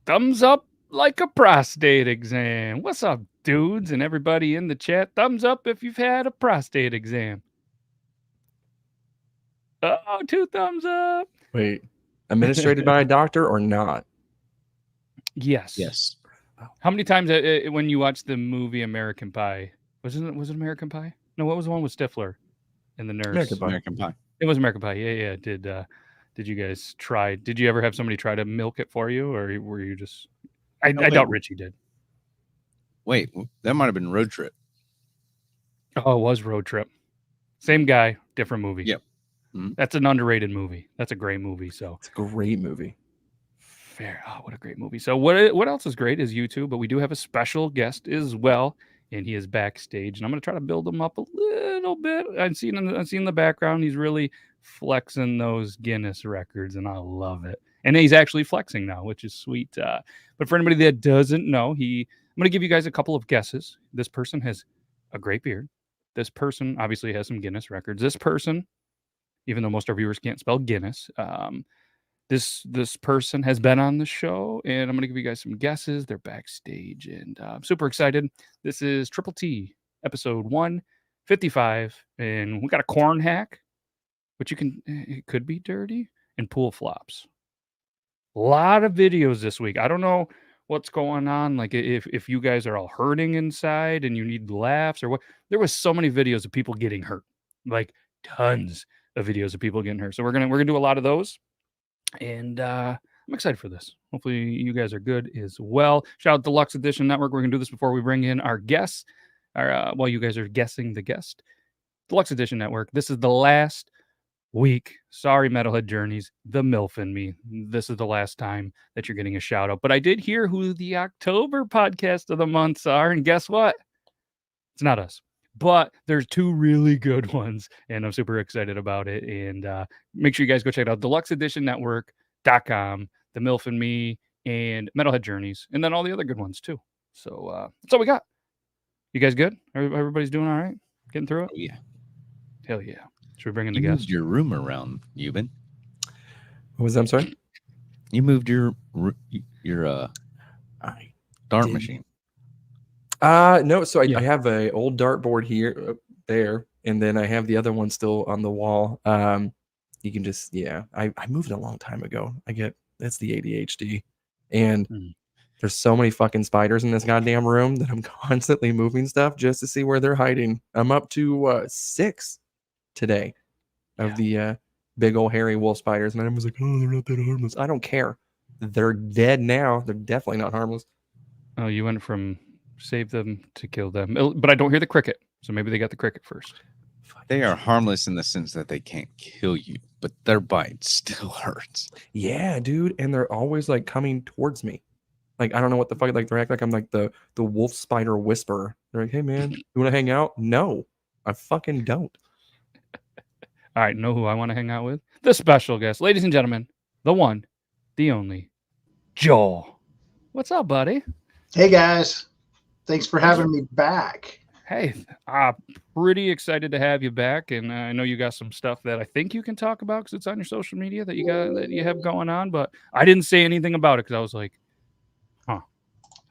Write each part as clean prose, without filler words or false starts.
Thumbs up like a prostate exam. What's up, dudes and everybody in the chat? Thumbs up if you've had a prostate exam. Oh, two thumbs up. Wait, administrated by a doctor or not? Yes. Yes. How many times when you watched the movie American Pie? Was it American Pie? No, what was the one with Stifler and the nurse? American Pie. American Pie. It was American Pie. Yeah. Did you guys try? Did you ever have somebody try to milk it for you, or were you just? I doubt Richie did. Wait, that might have been Road Trip. Oh, it was Road Trip. Same guy, different movie. Yep. Mm-hmm. That's an underrated movie. That's a great movie. So it's a great movie. Fair. Oh, what a great movie. So what else is great is YouTube, but we do have a special guest as well, and he is backstage, and I'm going to try to build him up a little bit. I've seen in the background, he's really flexing those Guinness records, and I love it. And he's actually flexing now, which is sweet. But for anybody that doesn't know, I'm going to give you guys a couple of guesses. This person has a great beard. This person obviously has some Guinness records. This person, even though most of our viewers can't spell Guinness, this person has been on the show, and I'm going to give you guys some guesses. They're backstage, and I'm super excited. This is Triple T, episode 155, and we got a corn hack, which it could be dirty, and pool flops. A lot of videos this week. I don't know what's going on, like if you guys are all hurting inside and you need laughs or what. There was so many videos of people getting hurt, like tons of videos of people getting hurt. So we're gonna do a lot of those. And I'm excited for this. Hopefully you guys are good as well. Shout out Deluxe Edition Network. We're going to do this before we bring in our guests. While you guys are guessing the guest. Deluxe Edition Network. This is the last week. Sorry, Metalhead Journeys. The MILF and me. This is the last time that you're getting a shout out. But I did hear who the October podcast of the months are. And guess what? It's not us. But there's two really good ones, and I'm super excited about it. And make sure you guys go check it out. DeluxeEditionNetwork.com, The MILF and Me, and Metalhead Journeys, and then all the other good ones too. So that's all we got. You guys good? Everybody's doing all right? Getting through it? Oh, yeah. Hell yeah. Should we bring in the You guest? moved your room around, Euban. What was that? I'm sorry? You moved your dart machine. No, so I have a old dartboard here, there, and then I have the other one still on the wall. You can just, I moved a long time ago. That's the ADHD, and there's so many fucking spiders in this goddamn room that I'm constantly moving stuff just to see where they're hiding. I'm up to 6 today of the big old hairy wolf spiders, and I was like, oh, they're not that harmless. I don't care. They're dead now. They're definitely not harmless. Oh, you went from save them to kill them, but I don't hear the cricket, so maybe they got the cricket first. They are harmless in the sense that they can't kill you, but their bite still hurts. Yeah, dude, and they're always like coming towards me. Like I don't know what the fuck. Like they act like I'm like the wolf spider whisperer. They're like, hey man, you want to hang out? No, I fucking don't. All right, know who I want to hang out with? The special guest, ladies and gentlemen, the one, the only, Joel. What's up, buddy? Hey guys. Thanks for having me back. Hey, pretty excited to have you back, and I know you got some stuff that I think you can talk about because it's on your social media that you have going on. But I didn't say anything about it because I was like, I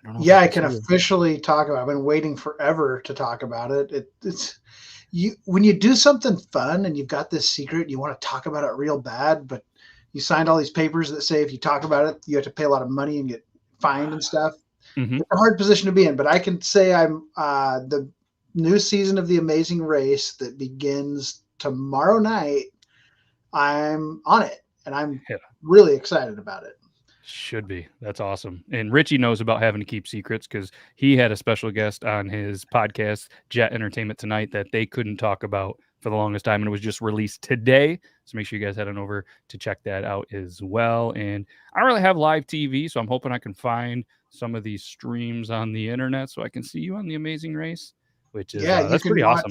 don't know. Yeah, I can officially talk about it. I've been waiting forever to talk about it. It's you when you do something fun and you've got this secret, you want to talk about it real bad, but you signed all these papers that say if you talk about it, you have to pay a lot of money and get fined and stuff. Mm-hmm. It's a hard position to be in, but I can say I'm the new season of The Amazing Race that begins tomorrow night. I'm on it, and I'm really excited about it. Should be. That's awesome. And Richie knows about having to keep secrets because he had a special guest on his podcast, Jet Entertainment Tonight, that they couldn't talk about for the longest time, and it was just released today. So make sure you guys head on over to check that out as well. And I don't really have live TV, so I'm hoping I can find some of these streams on the internet so I can see you on The Amazing Race, which is that's pretty awesome.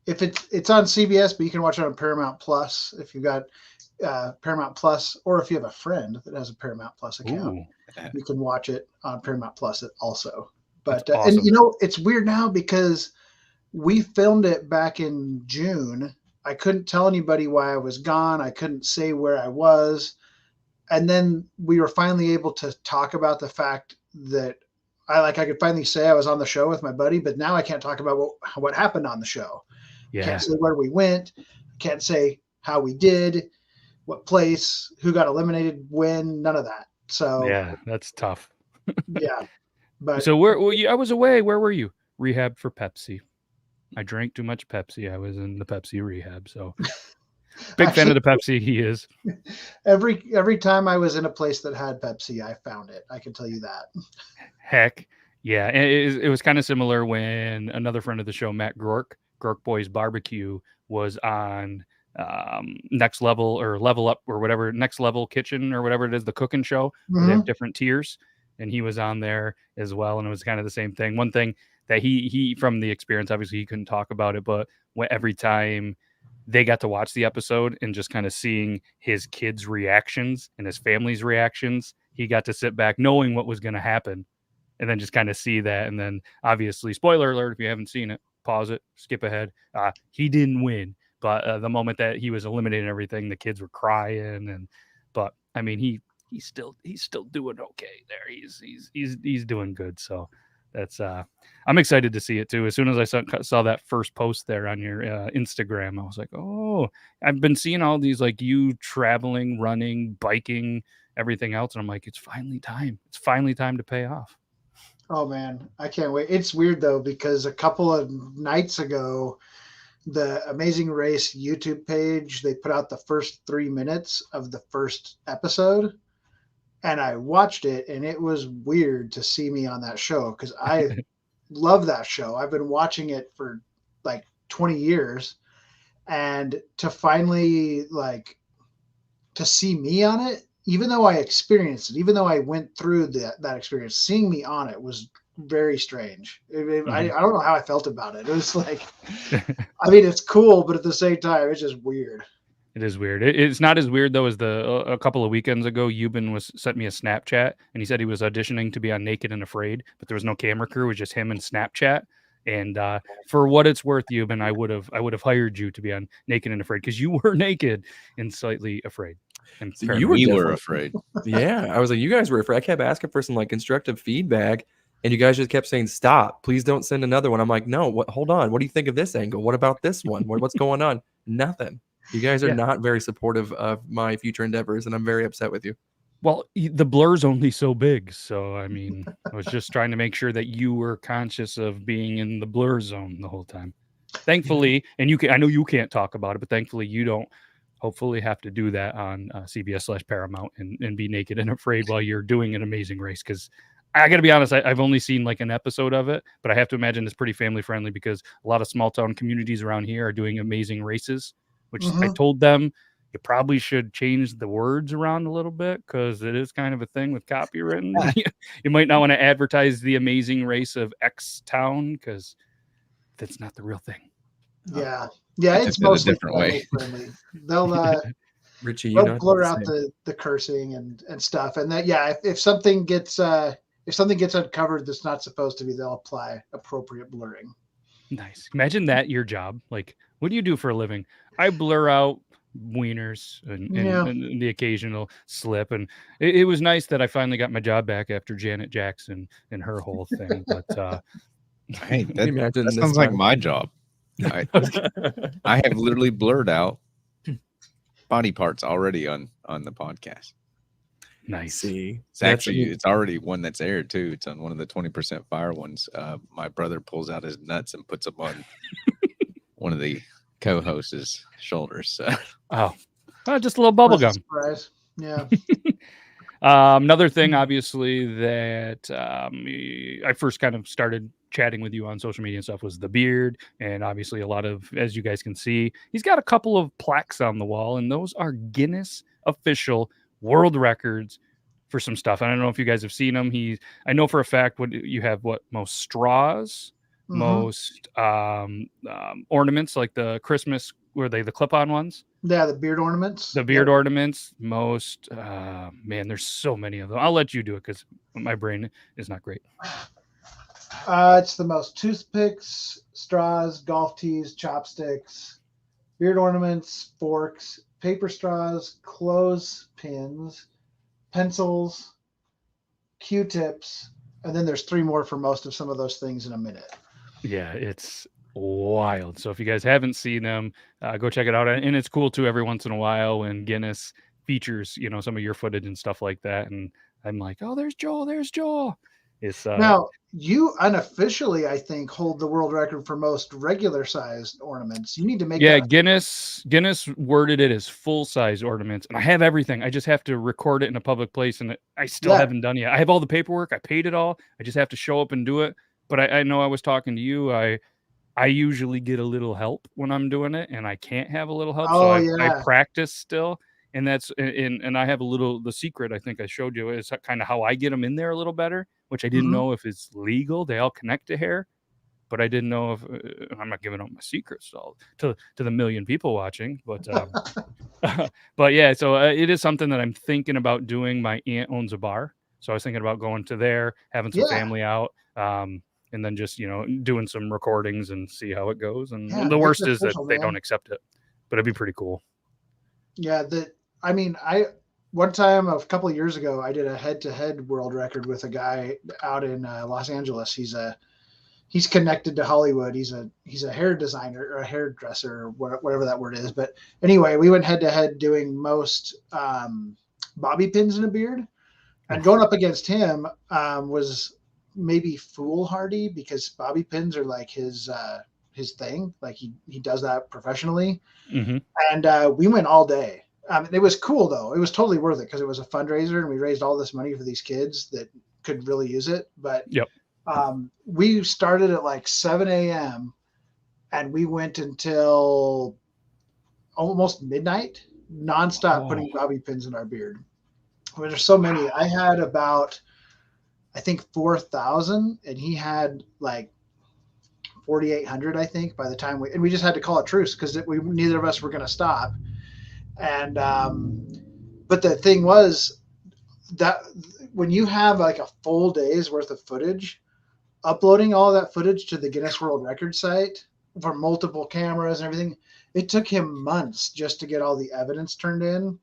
If it's on CBS, but you can watch it on Paramount Plus if you've got Paramount Plus, or if you have a friend that has a Paramount Plus account. You can watch it on Paramount Plus also. But awesome. And it's weird now because we filmed it back in June. I couldn't tell anybody why I was gone. I couldn't say where I was. and then we were finally able to talk about the fact that I could finally say I was on the show with my buddy, but now I can't talk about what happened on the show. Yeah. Can't say where we went. Can't say how we did, what place, who got eliminated, when, none of that. So Yeah, that's tough. yeah, but So I was away. Where were you? Rehab for Pepsi. I drank too much Pepsi. I was in the Pepsi rehab. So big fan of the Pepsi. He is. every time I was in a place that had Pepsi, I found it. I can tell you that. Heck yeah. And it was kind of similar when another friend of the show, Matt Gork Boys Barbecue, was on Next Level or Level Up or whatever, Next Level Kitchen or whatever it is, the cooking show. Where they have different tiers. And he was on there as well. And it was kind of the same thing. One thing that he from the experience, obviously he couldn't talk about it, but every time they got to watch the episode and just kind of seeing his kids' reactions and his family's reactions, he got to sit back knowing what was going to happen and then just kind of see that. And then obviously, spoiler alert, if you haven't seen it, pause it, skip ahead. He didn't win, but the moment that he was eliminating everything, the kids were crying. But I mean, he's still doing okay there. He's doing good. So that's I'm excited to see it too. As soon as I saw that first post there on your Instagram, I was like, oh, I've been seeing all these like you traveling, running, biking, everything else, and I'm like, it's finally time. It's finally time to pay off. Oh man, I can't wait. It's weird though, because a couple of nights ago, the Amazing Race YouTube page, they put out the first 3 minutes of the first episode, and I watched it, and it was weird to see me on that show because I love that show. I've been watching it for like 20 years, and to finally to see me on it, even though I experienced it, even though I went through that experience, seeing me on it was very strange. I don't know how I felt about it. It was like, I mean, it's cool, but at the same time, it's just weird. It is weird. It's not as weird though as a couple of weekends ago. Euban sent me a Snapchat and he said he was auditioning to be on Naked and Afraid, but there was no camera crew. It was just him and Snapchat. And for what it's worth, Euban, I would have hired you to be on Naked and Afraid because you were naked and slightly afraid. And So we were afraid. Yeah, I was like, you guys were afraid. I kept asking for some like constructive feedback, and you guys just kept saying, "Stop! Please don't send another one." I'm like, "No, what? Hold on. What do you think of this angle? What about this one? What's going on?" Nothing. You guys are not very supportive of my future endeavors, and I'm very upset with you. Well, the blur's only so big, so I mean, I was just trying to make sure that you were conscious of being in the blur zone the whole time. Thankfully, and I know you can't talk about it, but thankfully you don't hopefully have to do that on CBS/Paramount and be naked and afraid while you're doing an Amazing Race. Because I got to be honest, I've only seen like an episode of it, but I have to imagine it's pretty family friendly because a lot of small town communities around here are doing Amazing Races, which I told them you probably should change the words around a little bit because it is kind of a thing with copywritten. You might not want to advertise the Amazing Race of X town because that's not the real thing. Yeah, it's mostly different way. friendly. They'll Richie, they'll blur out the cursing and stuff, and that if something gets uncovered that's not supposed to be, they'll apply appropriate blurring. Nice. Imagine that your job. Like, what do you do for a living? I blur out wieners and the occasional slip, and it was nice that I finally got my job back after Janet Jackson and her whole thing. But hey, that sounds like my job. I have literally blurred out body parts already on the podcast. Nice. See, It's already one that's aired too. It's on one of the 20% fire ones. My brother pulls out his nuts and puts them on one of the co-host's shoulders. So. Just a little bubble gum. Surprise. Yeah. Another thing, obviously, that I first kind of started chatting with you on social media and stuff was the beard. And obviously a lot of, as you guys can see, he's got a couple of plaques on the wall, and those are Guinness official world records for some stuff. I don't know if you guys have seen them. I know for a fact you have most straws, most ornaments, like the Christmas, were they the clip-on ones? Yeah, the beard ornaments. The beard ornaments, most, man, there's so many of them. I'll let you do it because my brain is not great. It's the most toothpicks, straws, golf tees, chopsticks, beard ornaments, forks, paper straws, clothespins, pencils, Q-tips, and then there's 3 more for most of some of those things in a minute. Yeah, it's wild. So if you guys haven't seen them, go check it out. And it's cool too. Every once in a while, when Guinness features, some of your footage and stuff like that, and I'm like, oh, there's Joel. There's Joel. It's Now, you unofficially, I think, hold the world record for most regular sized ornaments. You need to make yeah. that. Guinness worded it as full size ornaments, and I have everything. I just have to record it in a public place, and I still haven't done yet. I have all the paperwork. I paid it all. I just have to show up and do it. But I know I was talking to you. I usually get a little help when I'm doing it, and I can't have a little help. Oh, So I yeah. practice still. And that's and I have the secret I think I showed you is kind of how I get them in there a little better, which I didn't know if it's legal. They all connect to hair, but I didn't know if I'm not giving up my secrets to the million people watching. But but yeah, so it is something that I'm thinking about doing. My aunt owns a bar, so I was thinking about going to there, having some family out. And then just, doing some recordings and see how it goes. And the worst is that they don't accept it, but it'd be pretty cool. Yeah. One time a couple of years ago, I did a head-to-head world record with a guy out in Los Angeles. He's connected to Hollywood. He's a hair designer or a hairdresser, or whatever that word is. But anyway, we went head-to-head doing most bobby pins in a beard, and going up against him was maybe foolhardy because bobby pins are like his thing. Like he does that professionally. And we went all day. It was cool though. It was totally worth it because it was a fundraiser and we raised all this money for these kids that could really use it. But we started at like 7 a.m. and we went until almost midnight, nonstop putting bobby pins in our beard. There's so many. I had about, I think 4,000, and he had like 4,800, I think, by the time we just had to call a truce because neither of us were going to stop. And but the thing was that when you have like a full day's worth of footage, uploading all that footage to the Guinness World Record site for multiple cameras and everything, it took him months just to get all the evidence turned in.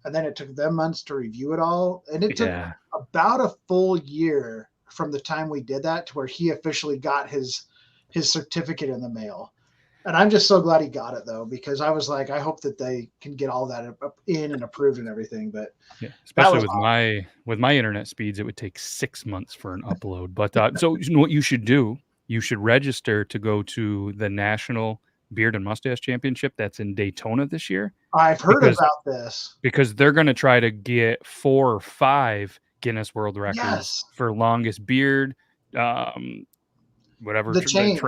And then it took them months to review it all. And it took about a full year from the time we did that to where he officially got his certificate in the mail. And I'm just so glad he got it though, because I was like, I hope that they can get all that in and approved and everything. But especially with my internet speeds, it would take 6 months for an upload. But so what you should do, you should register to go to the National Beard and Mustache Championship that's in Daytona this year. I've heard about this because they're going to try to get 4 or 5 Guinness World Records for longest beard, whatever the chain of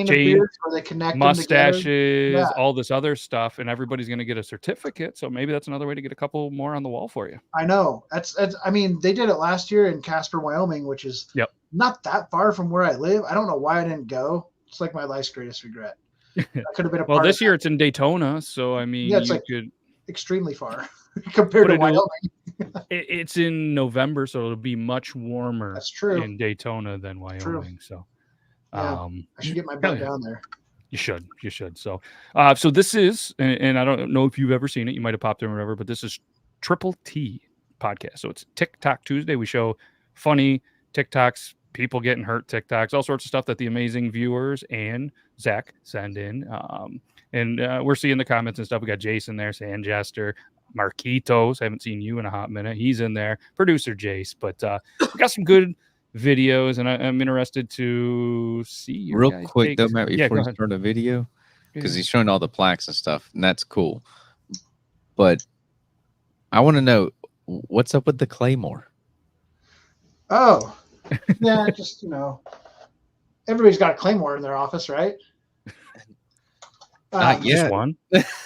beards where they connect mustaches, all this other stuff, and everybody's going to get a certificate. So maybe that's another way to get a couple more on the wall for you. I know that's I mean, they did it last year in Casper, Wyoming, which is not that far from where I live. I don't know why I didn't go. It's like my life's greatest regret. That could have been a well, this year it's in Daytona, so I mean, it's extremely far compared to Wyoming. It's in November, so it'll be much warmer. That's true. In Daytona than Wyoming. So I should get my butt down there. You should. So so this is, and I don't know if you've ever seen it, you might have popped in or whatever, but this is Triple T podcast. So it's TikTok Tuesday. We show funny TikToks, people getting hurt TikToks, all sorts of stuff that the amazing viewers and Zach send in. And we're seeing the comments and stuff. We got Jason there saying Jester, Marquitos. Haven't seen you in a hot minute. He's in there. Producer Jace. But we got some good videos, and I'm interested to see your real quick though, Matt, before you start a video, because he's showing all the plaques and stuff, and that's cool. But I want to know what's up with the Claymore. Oh, yeah, just everybody's got a Claymore in their office, right? Not yet. One.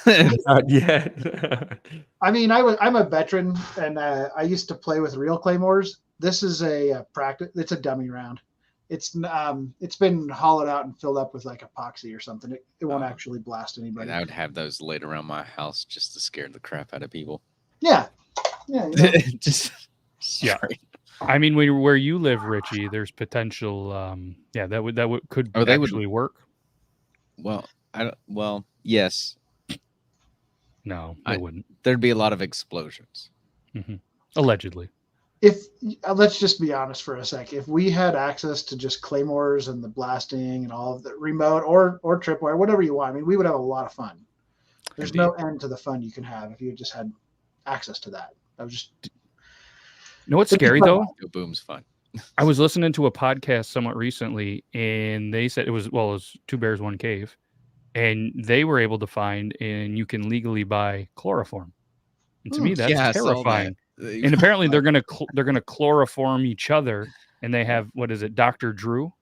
Not yet. I mean, I'm a veteran, and I used to play with real Claymores. This is a practice. It's a dummy round. It's been hollowed out and filled up with like epoxy or something. It won't actually blast anybody. And I would have those laid around my house just to scare the crap out of people. Yeah. Just I mean, where you live, Richie, there's potential. That could actually work. Well, yes. No, I wouldn't. There'd be a lot of explosions. Mm-hmm. Allegedly. if let's just be honest for a sec, if we had access to just claymores and the blasting and all of the remote or tripwire, whatever you want, I mean, we would have a lot of fun. There's Indeed. no end to the fun you can have if you just had access to that. I was just, You know what's scary though? Go Boom's fun. I was listening to a podcast somewhat recently, and they said it was Two Bears, One Cave, and they were able to find, and you can legally buy chloroform. And to me, that's Yeah, I saw that. terrifying. And apparently, they're gonna chloroform each other, and they have what is it, Dr. Drew?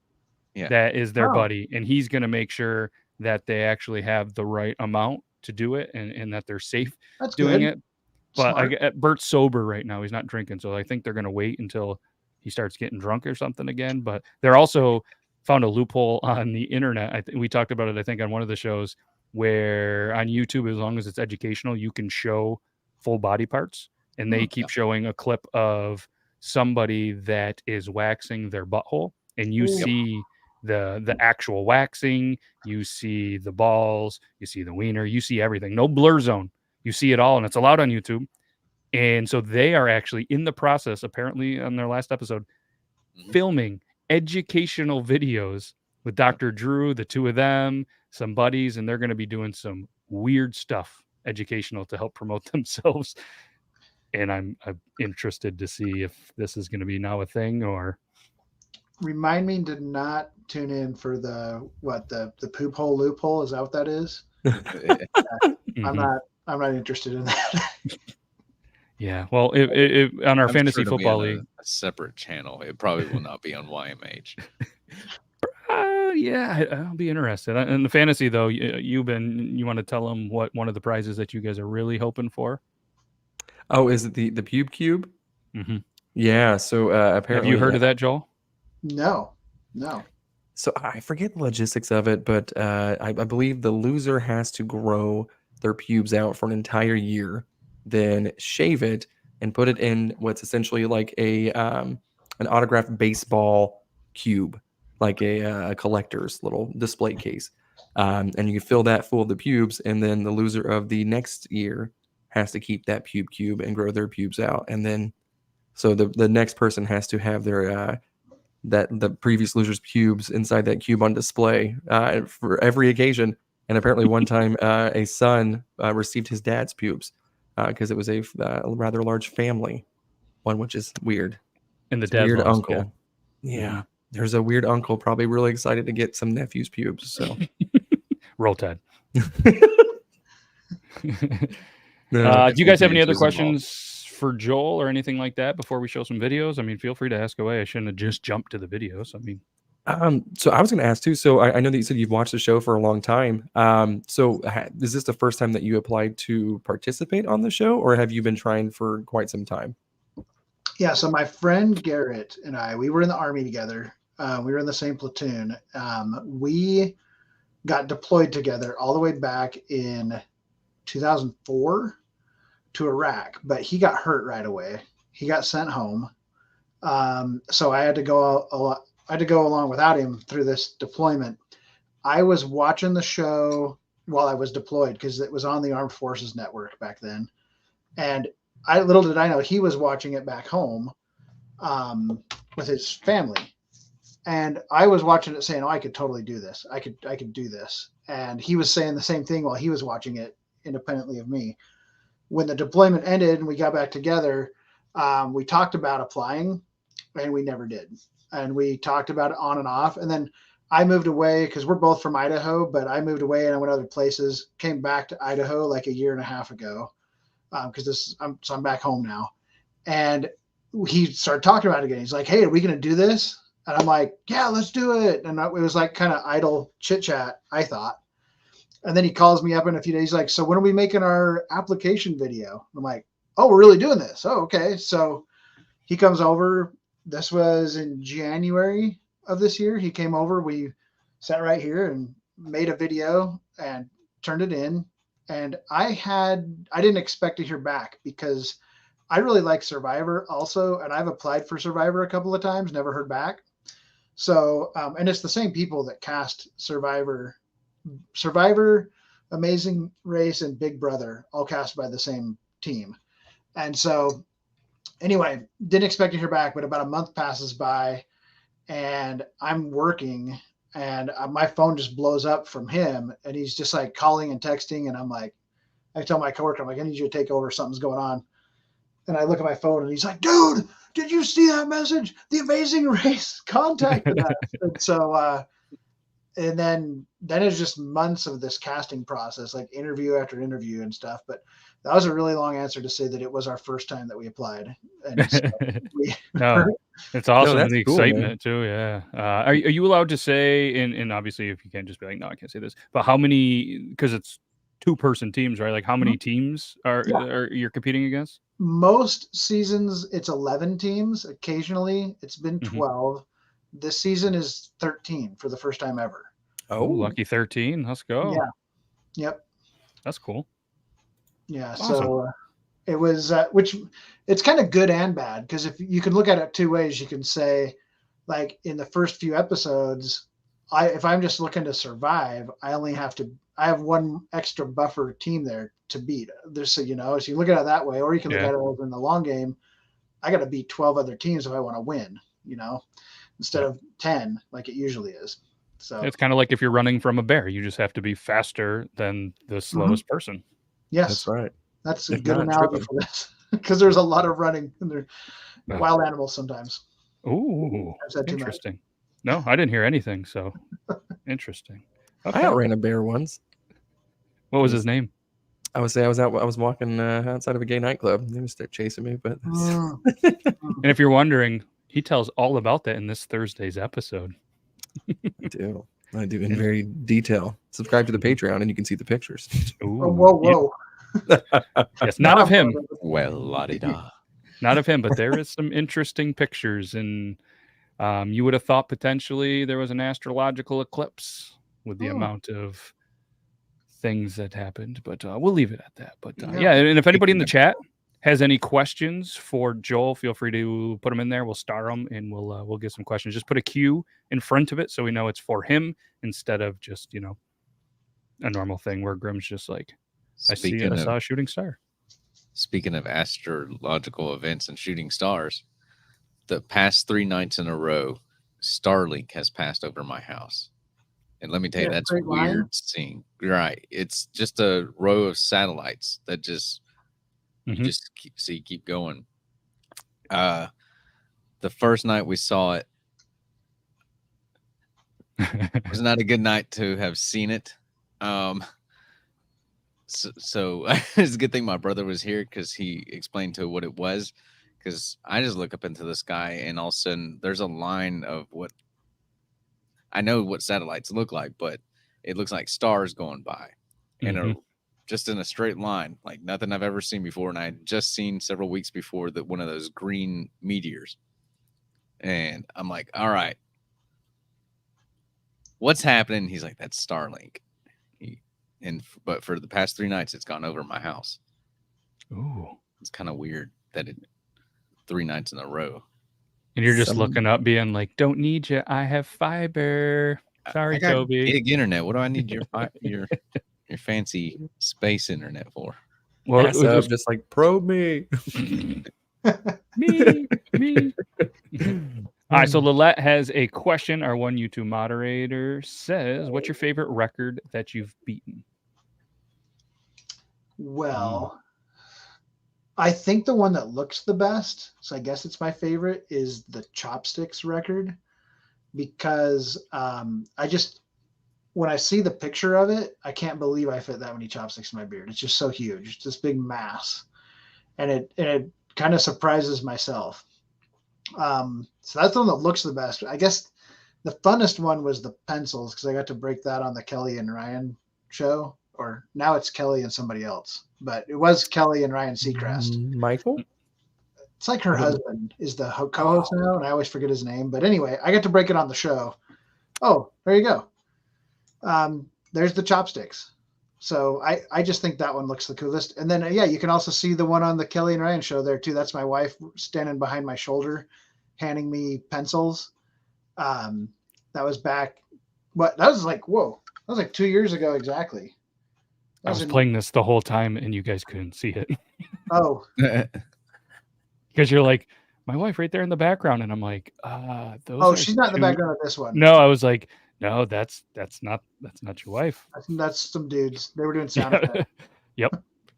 Yeah. That is their Oh. buddy, and he's gonna make sure that they actually have the right amount to do it, and that they're safe that's doing good. it. But Smart. Bert's sober right now; he's not drinking, so I think they're gonna wait until he starts getting drunk or something again. But they're also found a loophole on the internet. We talked about it, I think, on one of the shows where on YouTube, as long as it's educational, you can show full body parts, and they keep showing a clip of somebody that is waxing their butthole, and you see the actual waxing, you see the balls, you see the wiener, you see everything. No blur zone. You see it all, and it's allowed on YouTube. And so they are actually in the process, apparently on their last episode, filming educational videos with Dr. Drew, the two of them, some buddies, and they're going to be doing some weird stuff, educational, to help promote themselves. And I'm interested to see if this is going to be now a thing or. Remind me to not tune in for the poop hole loophole. Is that what that is? I'm not interested in that. Yeah, well, if on our fantasy football league, a separate channel, it probably will not be on YMH. Yeah, I'll be interested. In the fantasy though, you want to tell them what one of the prizes that you guys are really hoping for? Oh, is it the pube cube? Mm-hmm. Yeah. So apparently, have you heard of that, Joel? No. So I forget the logistics of it, but I believe the loser has to grow their pubes out for an entire year, then shave it and put it in what's essentially like an autographed baseball cube, like a collector's little display case. And you can fill that full of the pubes, and then the loser of the next year has to keep that pube cube and grow their pubes out. And then so the next person has to have their the previous loser's pubes inside that cube on display for every occasion. And apparently one time a son received his dad's pubes because it was a rather large family one, which is weird. And the dad's weird lost, uncle. Yeah. There's a weird uncle probably really excited to get some nephew's pubes. So roll Tide. Do you guys have any other questions for Joel or anything like that before we show some videos? I mean, feel free to ask away. I shouldn't have just jumped to the videos. I mean, so I was going to ask too. So I know that you said you've watched the show for a long time. So is this the first time that you applied to participate on the show, or have you been trying for quite some time? Yeah. So my friend Garrett and we were in the Army together. We were in the same platoon. We got deployed together all the way back in 2004 to Iraq, but he got hurt right away. He got sent home. So I had to go along without him through this deployment. I was watching the show while I was deployed because it was on the Armed Forces Network back then. And little did I know he was watching it back home with his family. And I was watching it saying, oh, I could totally do this. I could do this. And he was saying the same thing while he was watching it independently of me. When the deployment ended and we got back together, we talked about applying and we never did. And we talked about it on and off. And then I moved away because we're both from Idaho, but I moved away and I went other places, came back to Idaho like a year and a half ago. Because I'm back home now. And he started talking about it again. He's like, hey, are we going to do this? And I'm like, yeah, let's do it. And it was like kind of idle chit chat, I thought. And then he calls me up in a few days. He's like, so when are we making our application video? I'm like, oh, we're really doing this. Oh, okay. So he comes over. This was in January of this year. He came over. We sat right here and made a video and turned it in. And I didn't expect to hear back because I really like Survivor also. And I've applied for Survivor a couple of times, never heard back. So, and it's the same people that cast Survivor, Amazing Race, and Big Brother, all cast by the same team. And so anyway, didn't expect to hear back, but about a month passes by and I'm working and my phone just blows up from him and he's just like calling and texting. And I'm like, I tell my coworker, I'm like, I need you to take over. Something's going on. And I look at my phone and he's like, dude, did you see that message? The Amazing Race contacted us. And so, and then it's just months of this casting process, like interview after interview and stuff. But that was a really long answer to say that it was our first time that we applied. And so no, it's awesome. that's The cool, excitement too. Yeah. Are you allowed to say, and obviously if you can't just be like, no, I can't say this, but how many, because it's 2-person teams, right? Like how many teams are you're competing against? Most seasons it's 11 teams. Occasionally it's been 12. This season is 13 for the first time ever. Oh, lucky 13. Let's go. Yeah. Yep. That's cool. Yeah. Awesome. So it was, which it's kind of good and bad because if you can look at it 2 ways, you can say like in the first few episodes, if I'm just looking to survive, I have one extra buffer team there to beat. There's, so you look at it that way, or you can look at it over in the long game. I got to beat 12 other teams if I want to win, instead of 10 like it usually is. So it's kind of like if you're running from a bear, you just have to be faster than the slowest person. Yes, that's right. That's a good analogy for this because there's a lot of running and they're wild animals sometimes. Ooh, interesting. No, I didn't hear anything. So interesting. Okay. I outran a bear once. What was his name? I would say I was walking outside of a gay nightclub. They would start chasing me, but and if you're wondering, he tells all about that in this Thursday's episode. I do in very detail. Subscribe to the Patreon and you can see the pictures. Ooh, whoa. Yes, not of him. Well, la-di-da. Not of him, but there is some interesting pictures, and you would have thought potentially there was an astrological eclipse with the amount of things that happened, but we'll leave it at that. But yeah, and if anybody in the chat has any questions for Joel, feel free to put them in there. We'll star them and we'll get some questions. Just put a Q in front of it so we know it's for him instead of just a normal thing where Grim's just like, I saw a shooting star. Speaking of astrological events and shooting stars, the past 3 nights in a row, Starlink has passed over my house. And let me tell you, that's weird seeing. Right. It's just a row of satellites that just you just keep going. The first night we saw it, it was not a good night to have seen it. So it's a good thing my brother was here because he explained to what it was. Because I just look up into the sky and all of a sudden there's a line of what I know what satellites look like, but it looks like stars going by and just in a straight line, like nothing I've ever seen before. And I had just seen several weeks before that one of those green meteors. And I'm like, all right, what's happening? He's like, that's Starlink. But for the past 3 nights, it's gone over my house. Ooh, it's kind of weird that 3 nights in a row. And you're just looking up, being like, "Don't need you. I have fiber." Sorry, Toby. Big internet. What do I need your fancy space internet for? Well, it was just like probe me. me. All right, so Lillette has a question. Our one YouTube moderator says, "What's your favorite record that you've beaten?" Well, I think the one that looks the best, so I guess it's my favorite, is the Chopsticks record, because when I see the picture of it, I can't believe I fit that many chopsticks in my beard. It's just so huge. It's this big mass, and it kind of surprises myself. So that's the one that looks the best. I guess the funnest one was the pencils because I got to break that on the Kelly and Ryan show, or now it's Kelly and somebody else, but it was Kelly and Ryan Seacrest. Michael? It's like her husband is the co-host now, and I always forget his name. But anyway, I got to break it on the show. Oh, there you go. There's the chopsticks. So I just think that one looks the coolest. And then, you can also see the one on the Kelly and Ryan show there too. That's my wife standing behind my shoulder, handing me pencils. That was back. That was like 2 years ago exactly. I was playing this the whole time and you guys couldn't see it. Oh. because you're like, my wife right there in the background, and I'm like, those Oh, are she's not in the 2 background of this one. No, I was like, no, that's not your wife. I think that's some dudes. They were doing sound Yeah. effects. Yep.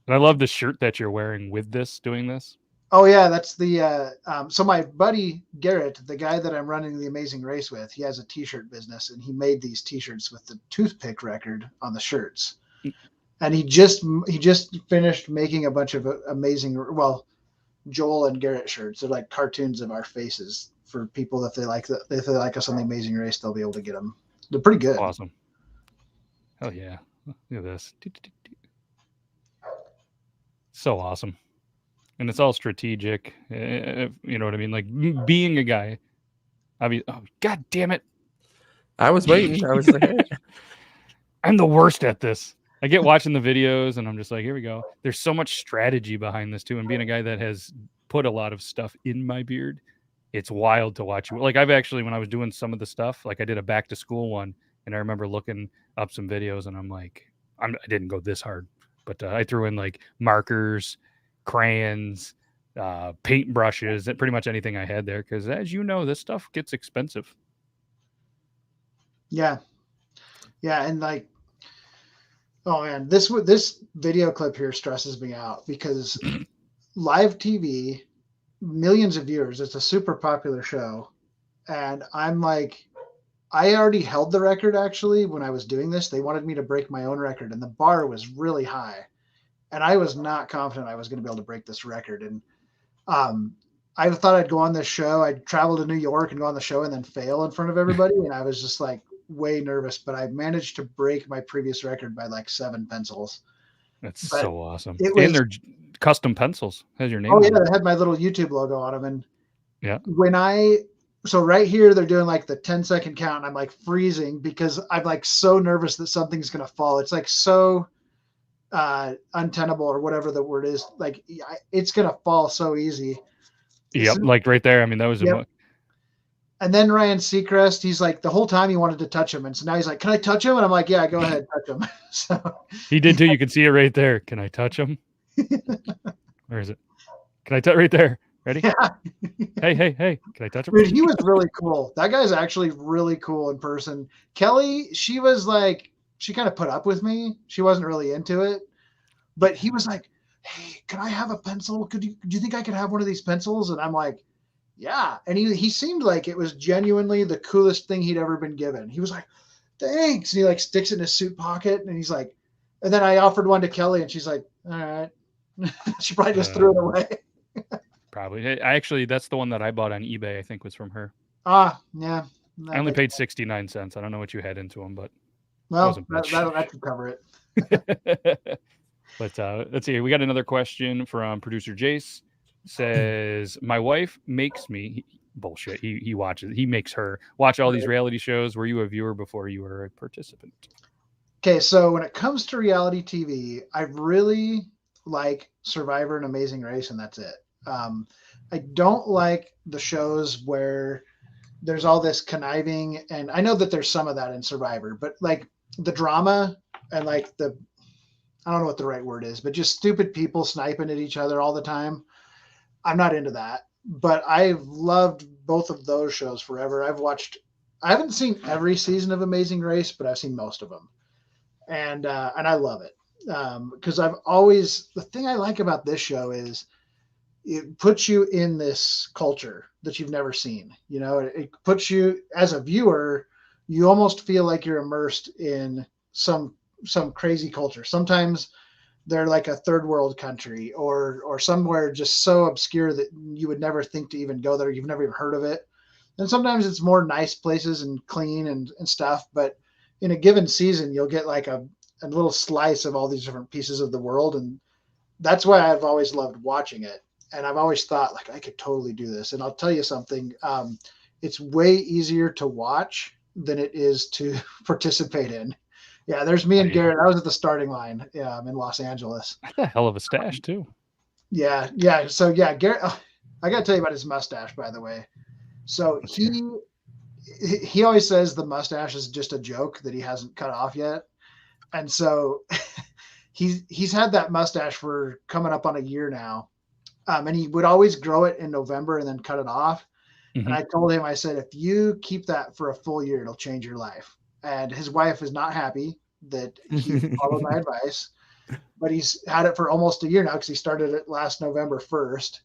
And I love the shirt that you're wearing with this, doing this. Oh yeah, that's the so my buddy Garrett, the guy that I'm running the Amazing Race with, he has a t-shirt business and he made these t-shirts with the toothpick record on the shirts. And he just finished making a bunch of amazing, well, Joel and Garrett shirts. They're like cartoons of our faces for people if they like us on the Amazing Race, they'll be able to get them. They're pretty good. Awesome. Hell yeah. Look at this. So awesome. And it's all strategic. You know what I mean? Like being a guy. I mean, oh, God damn it. I was waiting. I was like, hey. I'm the worst at this. I get watching the videos and I'm just like, here we go. There's so much strategy behind this too. And being a guy that has put a lot of stuff in my beard, it's wild to watch you. Like I've actually, when I was doing some of the stuff, like I did a back to school one and I remember looking up some videos and I'm like, I didn't go this hard, but I threw in like markers, crayons, paint brushes, and pretty much anything I had there. Cause as you know, this stuff gets expensive. Yeah. Yeah. And like, oh man, this video clip here stresses me out because live TV, millions of viewers. It's a super popular show. And I'm like, I already held the record actually when I was doing this. They wanted me to break my own record and the bar was really high. And I was not confident I was going to be able to break this record. And I thought I'd go on this show. I'd travel to New York and go on the show and then fail in front of everybody. And I was just like way nervous, but I managed to break my previous record by like 7 pencils. That's so awesome. And they're custom pencils. Has your name on it. It had my little YouTube logo on them. And yeah, so right here, they're doing like the 10-second count and I'm like freezing because I'm like so nervous that something's going to fall. It's like so untenable or whatever the word is. Like it's going to fall so easy. Yep. Like right there. I mean, that was And then Ryan Seacrest, he's like the whole time he wanted to touch him. And so now he's like, can I touch him? And I'm like, yeah, go ahead, touch him. So he did too. You can see it right there. Can I touch him? Where is it? Can I touch right there? Ready? Yeah. Hey. Can I touch him? Dude, he was really cool. That guy's actually really cool in person. Kelly, she was like, she kind of put up with me. She wasn't really into it. But he was like, hey, can I have a pencil? Do you think I could have one of these pencils? And I'm like, yeah. And he seemed like it was genuinely the coolest thing he'd ever been given. He was like, thanks. And he like sticks it in his suit pocket. And he's like, and then I offered one to Kelly and she's like, all right. She probably just threw it away. Probably. Actually, that's the one that I bought on eBay, I think was from her. Yeah. I only paid 69 cents. I don't know what you had into them, but well, that could cover it. But let's see. We got another question from producer Jace. Says, my wife makes me bullshit. He makes her watch all these reality shows. Were you a viewer before you were a participant? Okay, so when it comes to reality TV, I really like Survivor and Amazing Race, and that's it. I don't like the shows where there's all this conniving, and I know that there's some of that in Survivor, but like the drama and like I don't know what the right word is, but just stupid people sniping at each other all the time. I'm not into that, but I've loved both of those shows forever. I haven't seen every season of Amazing Race, but I've seen most of them. And I love it. Because the thing I like about this show is it puts you in this culture that you've never seen. You know, it puts you as a viewer, you almost feel like you're immersed in some crazy culture. Sometimes they're like a third world country or somewhere just so obscure that you would never think to even go there. You've never even heard of it. And sometimes it's more nice places and clean and stuff. But in a given season, you'll get like a little slice of all these different pieces of the world. And that's why I've always loved watching it. And I've always thought like I could totally do this. And I'll tell you something, it's way easier to watch than it is to participate in. Yeah, there's me and Garrett. I was at the starting line in Los Angeles. That's a hell of a stash too. Yeah. So yeah, Garrett, I got to tell you about his mustache, by the way. So he always says the mustache is just a joke that he hasn't cut off yet. And so he's had that mustache for coming up on a year now. And he would always grow it in November and then cut it off. Mhm. And I told him, I said, if you keep that for a full year, it'll change your life. And his wife is not happy that he followed my advice, but he's had it for almost a year now because he started it last November 1st.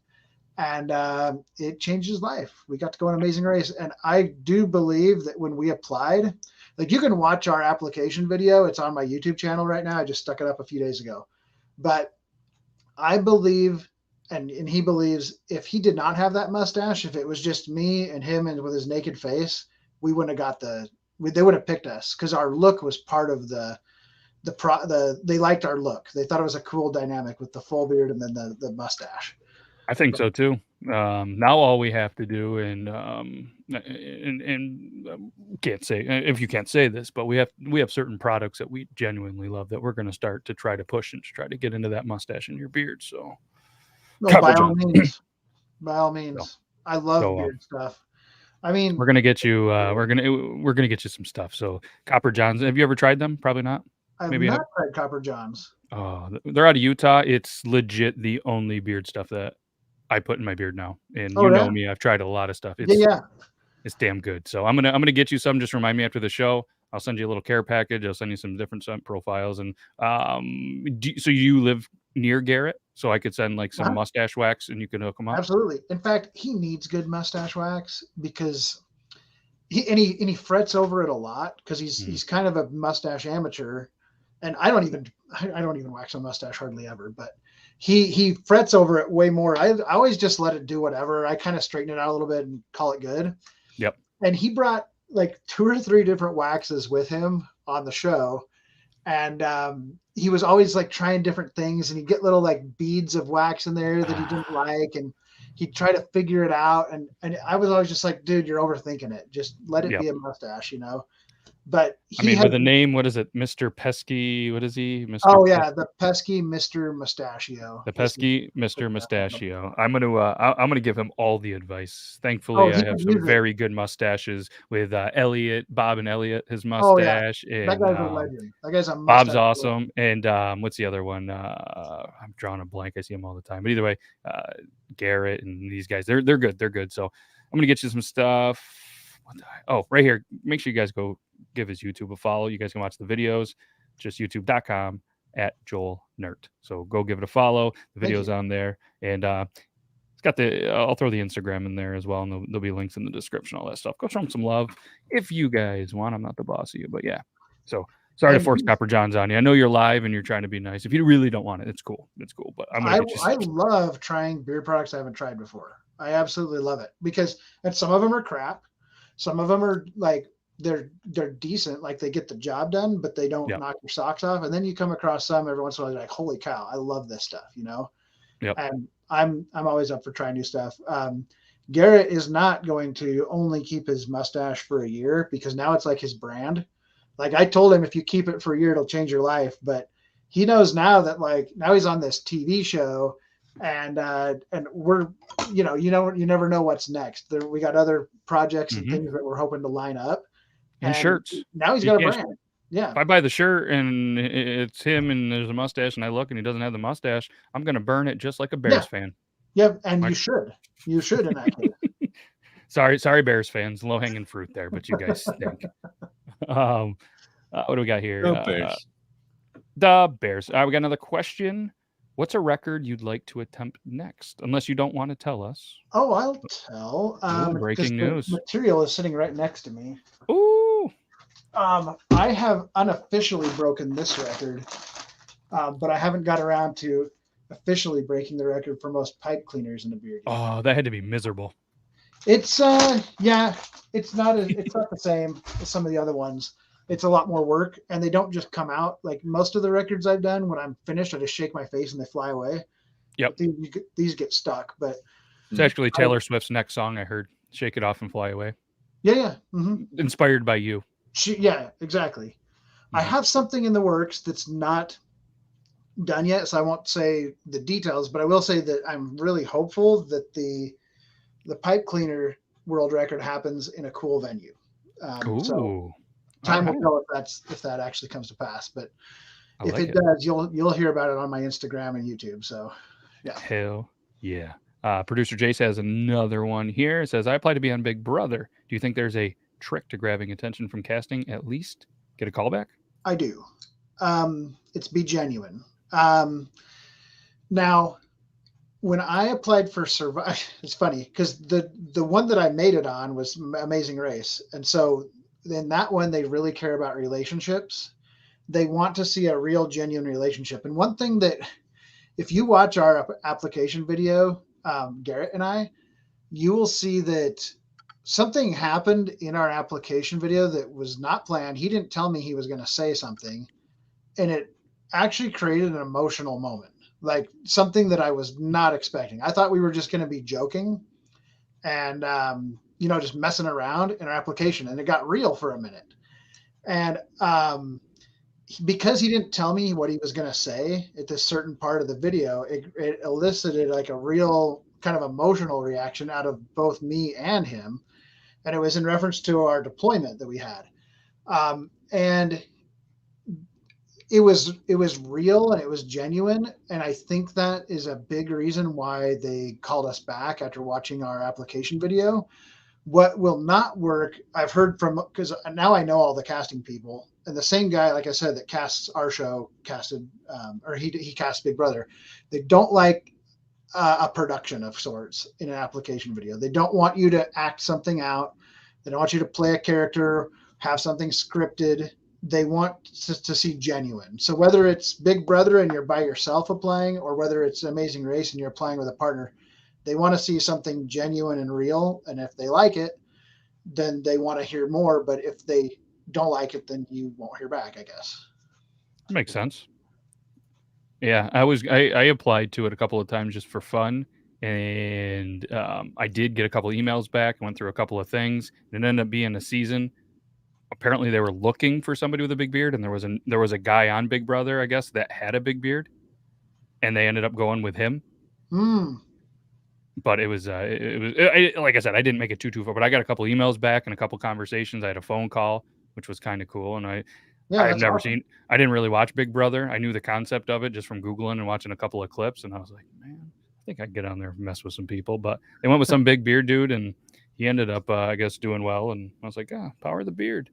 And it changed his life. We got to go on Amazing Race. And I do believe that when we applied, like you can watch our application video. It's on my YouTube channel right now. I just stuck it up a few days ago. But I believe, and he believes, if he did not have that mustache, if it was just me and him and with his naked face, we wouldn't have got they would have picked us because our look was part of they liked our look. They thought it was a cool dynamic with the full beard and then the mustache. I think so too. Now all we have to do, and can't say if you can't say this, but we have certain products that we genuinely love that we're going to start to try to push and try to get into that mustache in your beard. So, no, by all means, so, I love beard stuff. I mean, we're gonna get you. We're gonna get you some stuff. So, Copper Johns. Have you ever tried them? Probably not. I've not tried Copper Johns. Oh, they're out of Utah. It's legit the only beard stuff that I put in my beard now, and know me, I've tried a lot of stuff. It's damn good. So I'm gonna get you some. Just remind me after the show. I'll send you a little care package. I'll send you some different profiles. And so you live near Garrett, so I could send like some mustache wax, and you can hook them up. Absolutely. In fact, he needs good mustache wax because he frets over it a lot because he's kind of a mustache amateur, and I don't even wax a mustache hardly ever, but. He frets over it way more. I always just let it do whatever. I kind of straighten it out a little bit and call it good. Yep. And he brought like 2 or 3 different waxes with him on the show. And he was always like trying different things, and he'd get little like beads of wax in there that he didn't like. And he'd try to figure it out. And I was always just like, dude, you're overthinking it. Just let it be a mustache, you know? But with a name, what is it? Mr. Pesky, what is he? Mr. The pesky Mr. Mustachio. The pesky Mr. Mustachio. I'm gonna give him all the advice. Thankfully, I have some very good mustaches with Bob and Elliot, his mustache. And that guy's a legend. That guy's a mustache. Bob's awesome. And what's the other one? I'm drawing a blank. I see him all the time. But either way, Garrett and these guys, they're good. They're good. So I'm gonna get you some stuff. Right here. Make sure you guys go give his YouTube a follow. You guys can watch the videos. Just youtube.com/JoelNert. So go give it a follow. The video's on there. And it's got I'll throw the Instagram in there as well. And there'll be links in the description, all that stuff. Go show him some love if you guys want. I'm not the boss of you, but yeah. So sorry to force Copper Johns on you. I know you're live and you're trying to be nice. If you really don't want it, it's cool. It's cool. But I love trying beard products I haven't tried before. I absolutely love it because some of them are crap. Some of them are like they're decent, like they get the job done, but they don't knock your socks off. And then you come across some every once in a while, you're like, holy cow, I love this stuff, you know? Yep. And I'm always up for trying new stuff. Garrett is not going to only keep his mustache for a year because now it's like his brand. Like I told him, if you keep it for a year, it'll change your life. But he knows now that now he's on this TV show and we're, you never know what's next. We got other projects and things that we're hoping to line up. And shirts. Now he's got a brand. Yeah. If I buy the shirt and it's him and there's a mustache and I look and he doesn't have the mustache, I'm going to burn it just like a Bears fan. Yeah. And you should in that case. Sorry, Bears fans. Low hanging fruit there, but you guys stink. What do we got here? The Bears. We got another question. What's a record you'd like to attempt next? Unless you don't want to tell us. Oh, I'll tell. Breaking news. The material is sitting right next to me. Ooh. I have unofficially broken this record, but I haven't got around to officially breaking the record for most pipe cleaners in a beard. Oh, that had to be miserable. It's it's not the same as some of the other ones. It's a lot more work, and they don't just come out. Like most of the records I've done, when I'm finished, I just shake my face and they fly away. Yep. These get stuck, but it's actually Taylor Swift's next song I heard. Shake It Off and Fly Away. Yeah. Mm-hmm. Inspired by you. Yeah, exactly. Mm-hmm. I have something in the works that's not done yet, so I won't say the details, but I will say that I'm really hopeful that the pipe cleaner world record happens in a cool venue. So time will tell if that actually comes to pass, but if it does, you'll hear about it on my Instagram and YouTube. So yeah. Hell Yeah. Producer Jace has another one here. It says, I applied to be on Big Brother. Do you think there's a trick to grabbing attention from casting? At least get a callback? I do. It's be genuine. Now, when I applied for Survivor, it's funny because the one that I made it on was Amazing Race, and so in that one they really care about relationships. They want to see a real, genuine relationship. And one thing that, if you watch our application video, Garrett and I, you will see that something happened in our application video that was not planned. He didn't tell me he was going to say something, and it actually created an emotional moment, like something that I was not expecting. I thought we were just going to be joking and, just messing around in our application, and it got real for a minute. And because he didn't tell me what he was going to say at this certain part of the video, it elicited like a real kind of emotional reaction out of both me and him. And it was in reference to our deployment that we had. And it was real and it was genuine. And I think that is a big reason why they called us back after watching our application video. What will not work, I've heard from, because now I know all the casting people, and the same guy, like I said, that casts our show casted, or he cast Big Brother. They don't like a production of sorts in an application video. They don't want you to act something out. They don't want you to play a character, have something scripted. They want to see genuine. So whether it's Big Brother and you're by yourself applying, or whether it's Amazing Race and you're applying with a partner, they want to see something genuine and real. And if they like it, then they want to hear more. But if they don't like it, then you won't hear back, I guess. Makes sense. Yeah, I applied to it a couple of times just for fun. And I did get a couple of emails back. I went through a couple of things. And it ended up being a season. Apparently they were looking for somebody with a big beard. And there was a guy on Big Brother, I guess, that had a big beard. And they ended up going with him. But it was like I said, I didn't make it too far, but I got a couple emails back and a couple conversations. I had a phone call, which was kind of cool. And I didn't really watch Big Brother. I knew the concept of it just from Googling and watching a couple of clips. And I was like, man, I think I can get on there and mess with some people. But they went with some big beard dude, and he ended up, I guess, doing well. And I was like, power of the beard.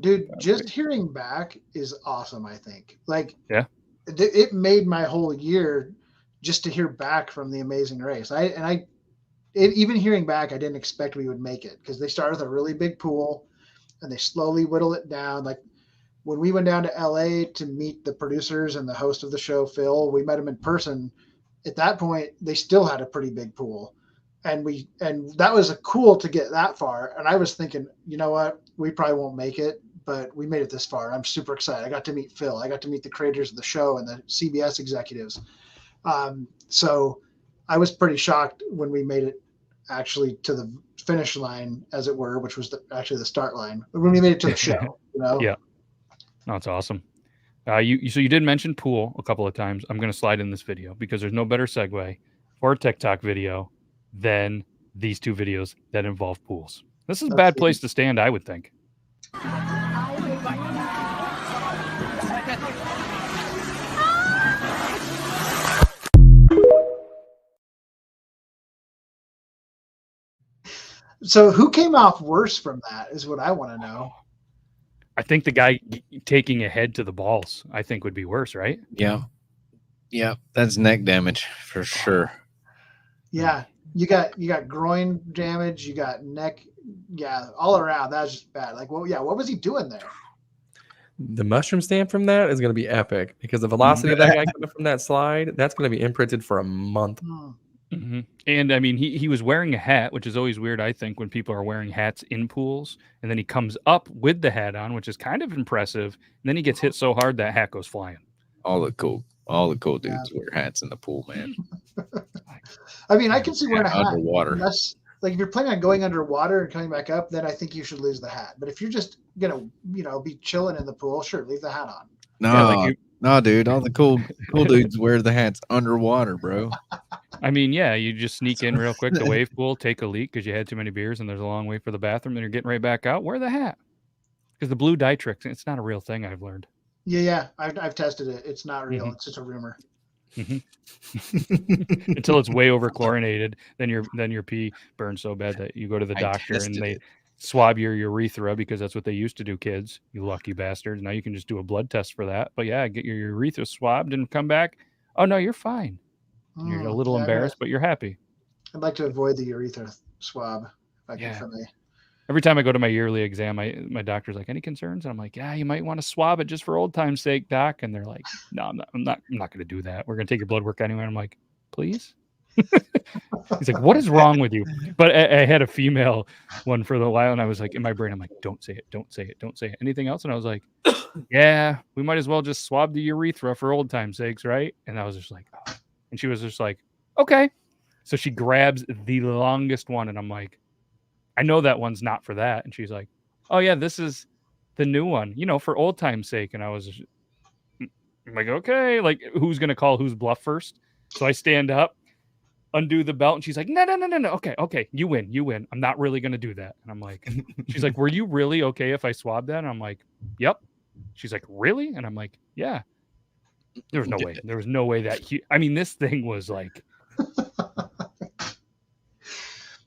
Dude, just hearing back is awesome, I think. Like, yeah, it made my whole year just to hear back from the Amazing Race. Even hearing back, I didn't expect we would make it, because they started with a really big pool and they slowly whittle it down. Like when we went down to LA to meet the producers and the host of the show, Phil, we met him in person. At that point, they still had a pretty big pool. And that was cool to get that far. And I was thinking, you know what, we probably won't make it, but we made it this far. I'm super excited. I got to meet Phil. I got to meet the creators of the show and the CBS executives. So I was pretty shocked when we made it actually to the finish line, as it were, which was actually the start line, when we made it to the show. Yeah, that's awesome. So you did mention pool a couple of times. I'm going to slide in this video because there's no better segue for a TikTok video than these two videos that involve pools. This is a bad place to stand, I would think. So who came off worse from that is what I want to know. I think the guy taking a head to the balls, I think, would be worse, right? Yeah. That's neck damage for sure. Yeah, you got groin damage, you got neck, all around. That's just bad. Like, well, what was he doing there? The mushroom stand from that is going to be epic, because the velocity of that guy coming from that slide, that's going to be imprinted for a month. Mm-hmm. And I mean, he was wearing a hat, which is always weird, I think, when people are wearing hats in pools. And then he comes up with the hat on, which is kind of impressive. And then he gets hit so hard that hat goes flying. All the cool dudes wear hats in the pool, man. I mean, I can see wearing a hat underwater. Like if you're planning on going underwater and coming back up, then I think you should lose the hat. But if you're just gonna, be chilling in the pool, sure, leave the hat on. No, dude. All the cool dudes wear the hats underwater, bro. I mean, you just sneak in real quick to wave pool, take a leak because you had too many beers and there's a long way for the bathroom, and you're getting right back out. Wear the hat, because the blue dye trick, it's not a real thing, I've learned. Yeah, I've tested it. It's not real. It's just a rumor. Until it's way over chlorinated, then your pee burns so bad that you go to the I doctor and tested they it. swab your urethra, because that's what they used to do, kids. You lucky bastards. Now you can just do a blood test for that. But yeah, get your urethra swabbed and come back. Oh no, you're fine. You're a little Yeah, embarrassed, but you're happy. I'd like to avoid the urethra swab if I could Yeah. for me. Every time I go to my yearly exam, my doctor's like, "Any concerns?" And I'm like, "Yeah, you might want to swab it just for old time's sake, doc." And they're like, "No, I'm not going to do that. We're going to take your blood work anyway." And I'm like, "Please." He's like, "What is wrong with you?" But I had a female one for a while, and I was like, in my brain, I'm like, "Don't say it, don't say it, don't say it." Anything else? And I was like, "Yeah, we might as well just swab the urethra for old time's sakes, right?" And I was just like, oh. And she was just like, "Okay." So she grabs the longest one, and I'm like, "I know that one's not for that." And she's like, "Oh yeah, this is the new one, for old time's sake." And I was I'm like, "Okay, like who's gonna call who's bluff first?" So I stand up, undo the belt, and she's like, "No, no, no, no, no. Okay, you win. I'm not really gonna do that." And I'm like, she's like, "Were you really okay if I swab that?" And I'm like, "Yep." She's like, "Really?" And I'm like, "Yeah." There was no way. There was no way that this thing was like,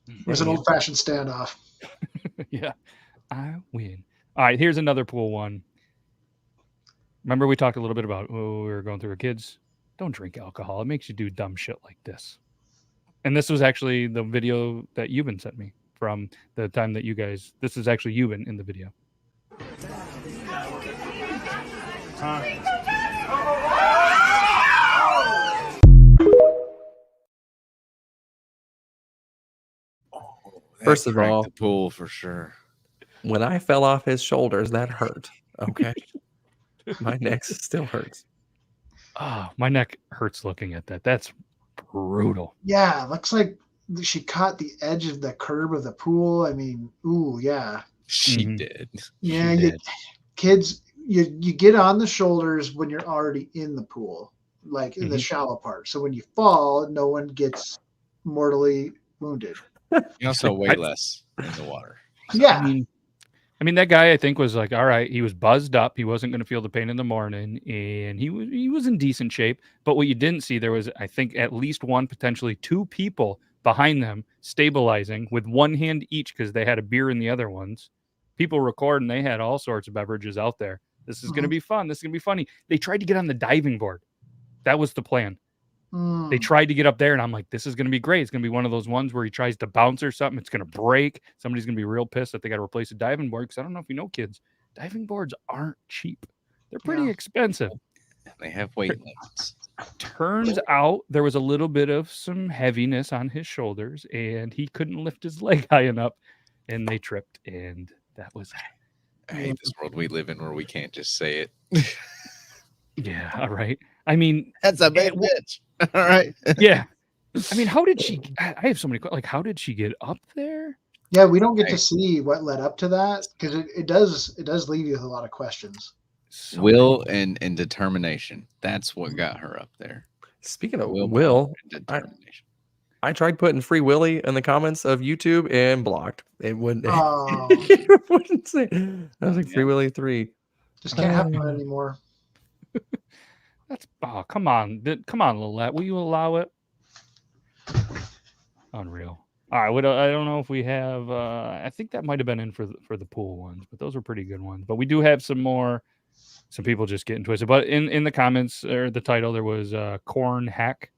It was an old-fashioned standoff. yeah, I win. All right, here's another pool one. Remember we talked a little bit about, we were going through our kids. Don't drink alcohol. It makes you do dumb shit like this. And this was actually the video that Euban sent me from the time that this is actually Euban in the video. First of all, the pool for sure. When I fell off his shoulders, that hurt. Okay. My neck still hurts. Oh, my neck hurts looking at that. That's brutal. Yeah, looks like she caught the edge of the curb of the pool. I mean, ooh, yeah. She did. Yeah, kids, you get on the shoulders when you're already in the pool, like in the shallow part. So when you fall, no one gets mortally wounded. You also weigh less in the water. Yeah. I mean, that guy, I think, was like, all right, he was buzzed up. He wasn't going to feel the pain in the morning, and he was in decent shape. But what you didn't see, there was, I think, at least one, potentially two people behind them stabilizing with one hand each, because they had a beer in the other ones. People record, and they had all sorts of beverages out there. This is going to be fun. This is going to be funny. They tried to get on the diving board. That was the plan. They tried to get up there, and I'm like, this is going to be great. It's going to be one of those ones where he tries to bounce or something. It's going to break. Somebody's going to be real pissed that they got to replace a diving board, because I don't know if you know, kids, diving boards aren't cheap. They're pretty expensive. They have weight limits. Turns out there was a little bit of some heaviness on his shoulders, and he couldn't lift his leg high enough, and they tripped, and that was I hate this world we live in where we can't just say it. Yeah, all right. I mean, that's a bad bitch. All right. Yeah. I mean, how did she? I have so many questions. Like, how did she get up there? Yeah, we don't get to see what led up to that, because it does leave you with a lot of questions. Will and determination. That's what got her up there. Speaking of will, I tried putting Free Willy in the comments of YouTube and blocked. It wouldn't. It wouldn't say. I was like, Free Willy 3. Just can't have fun anymore. Come on, Lillette, will you allow it? Unreal. All right, I don't know if we have. I think that might have been in for the pool ones, but those were pretty good ones. But we do have some more. Some people just getting twisted. But in the comments or the title, there was corn hack,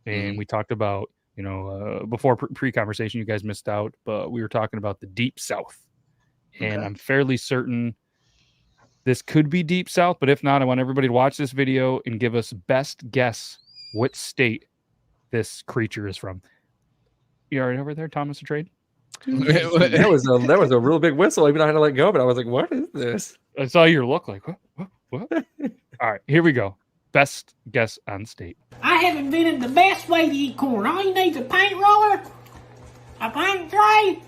and we talked about, before pre-conversation, you guys missed out, but we were talking about the Deep South, and I'm fairly certain this could be Deep South, but if not, I want everybody to watch this video and give us best guess what state this creature is from. You all right over there, Thomas the Trade? That was a real big whistle. Even I had to let go, but I was like, "What is this?" I saw your look, like, what? All right, here we go. Best guess on state. I have invented the best way to eat corn. All you need is a paint roller, a paint tray,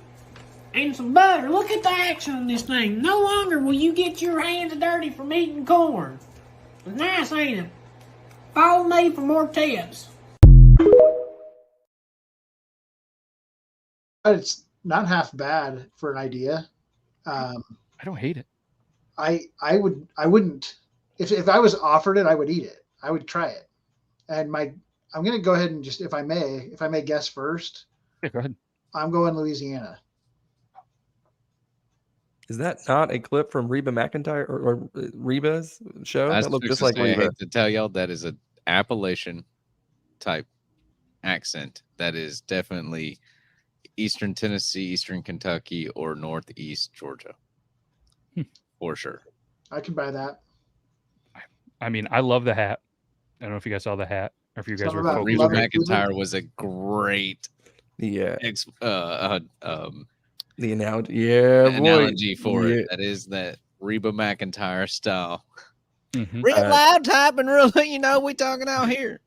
and some butter. Look at the action on this thing. No longer will you get your hands dirty from eating corn. It's nice, ain't it? Follow me for more tips. It's not half bad for an idea. I don't hate it. I wouldn't. If I was offered it, I would eat it. I would try it. And I'm going to go ahead and just, if I may guess first, Yeah, go ahead. I'm going Louisiana. Is that not a clip from Reba McEntire or Reba's show? I That looked was just to like say, I Reba. hate to tell y'all that is a Appalachian type accent. That is definitely Eastern Tennessee, Eastern Kentucky, or Northeast Georgia, for sure. I can buy that. I mean, I love the hat. I don't know if you guys saw the hat or if you guys Something were about focused. Reba Love on it. McEntire was a great Yeah, the the analogy. Yeah, boy. analogy for Yeah. it. That is that Reba McEntire style. Mhm. Real loud type and real, we talking out here.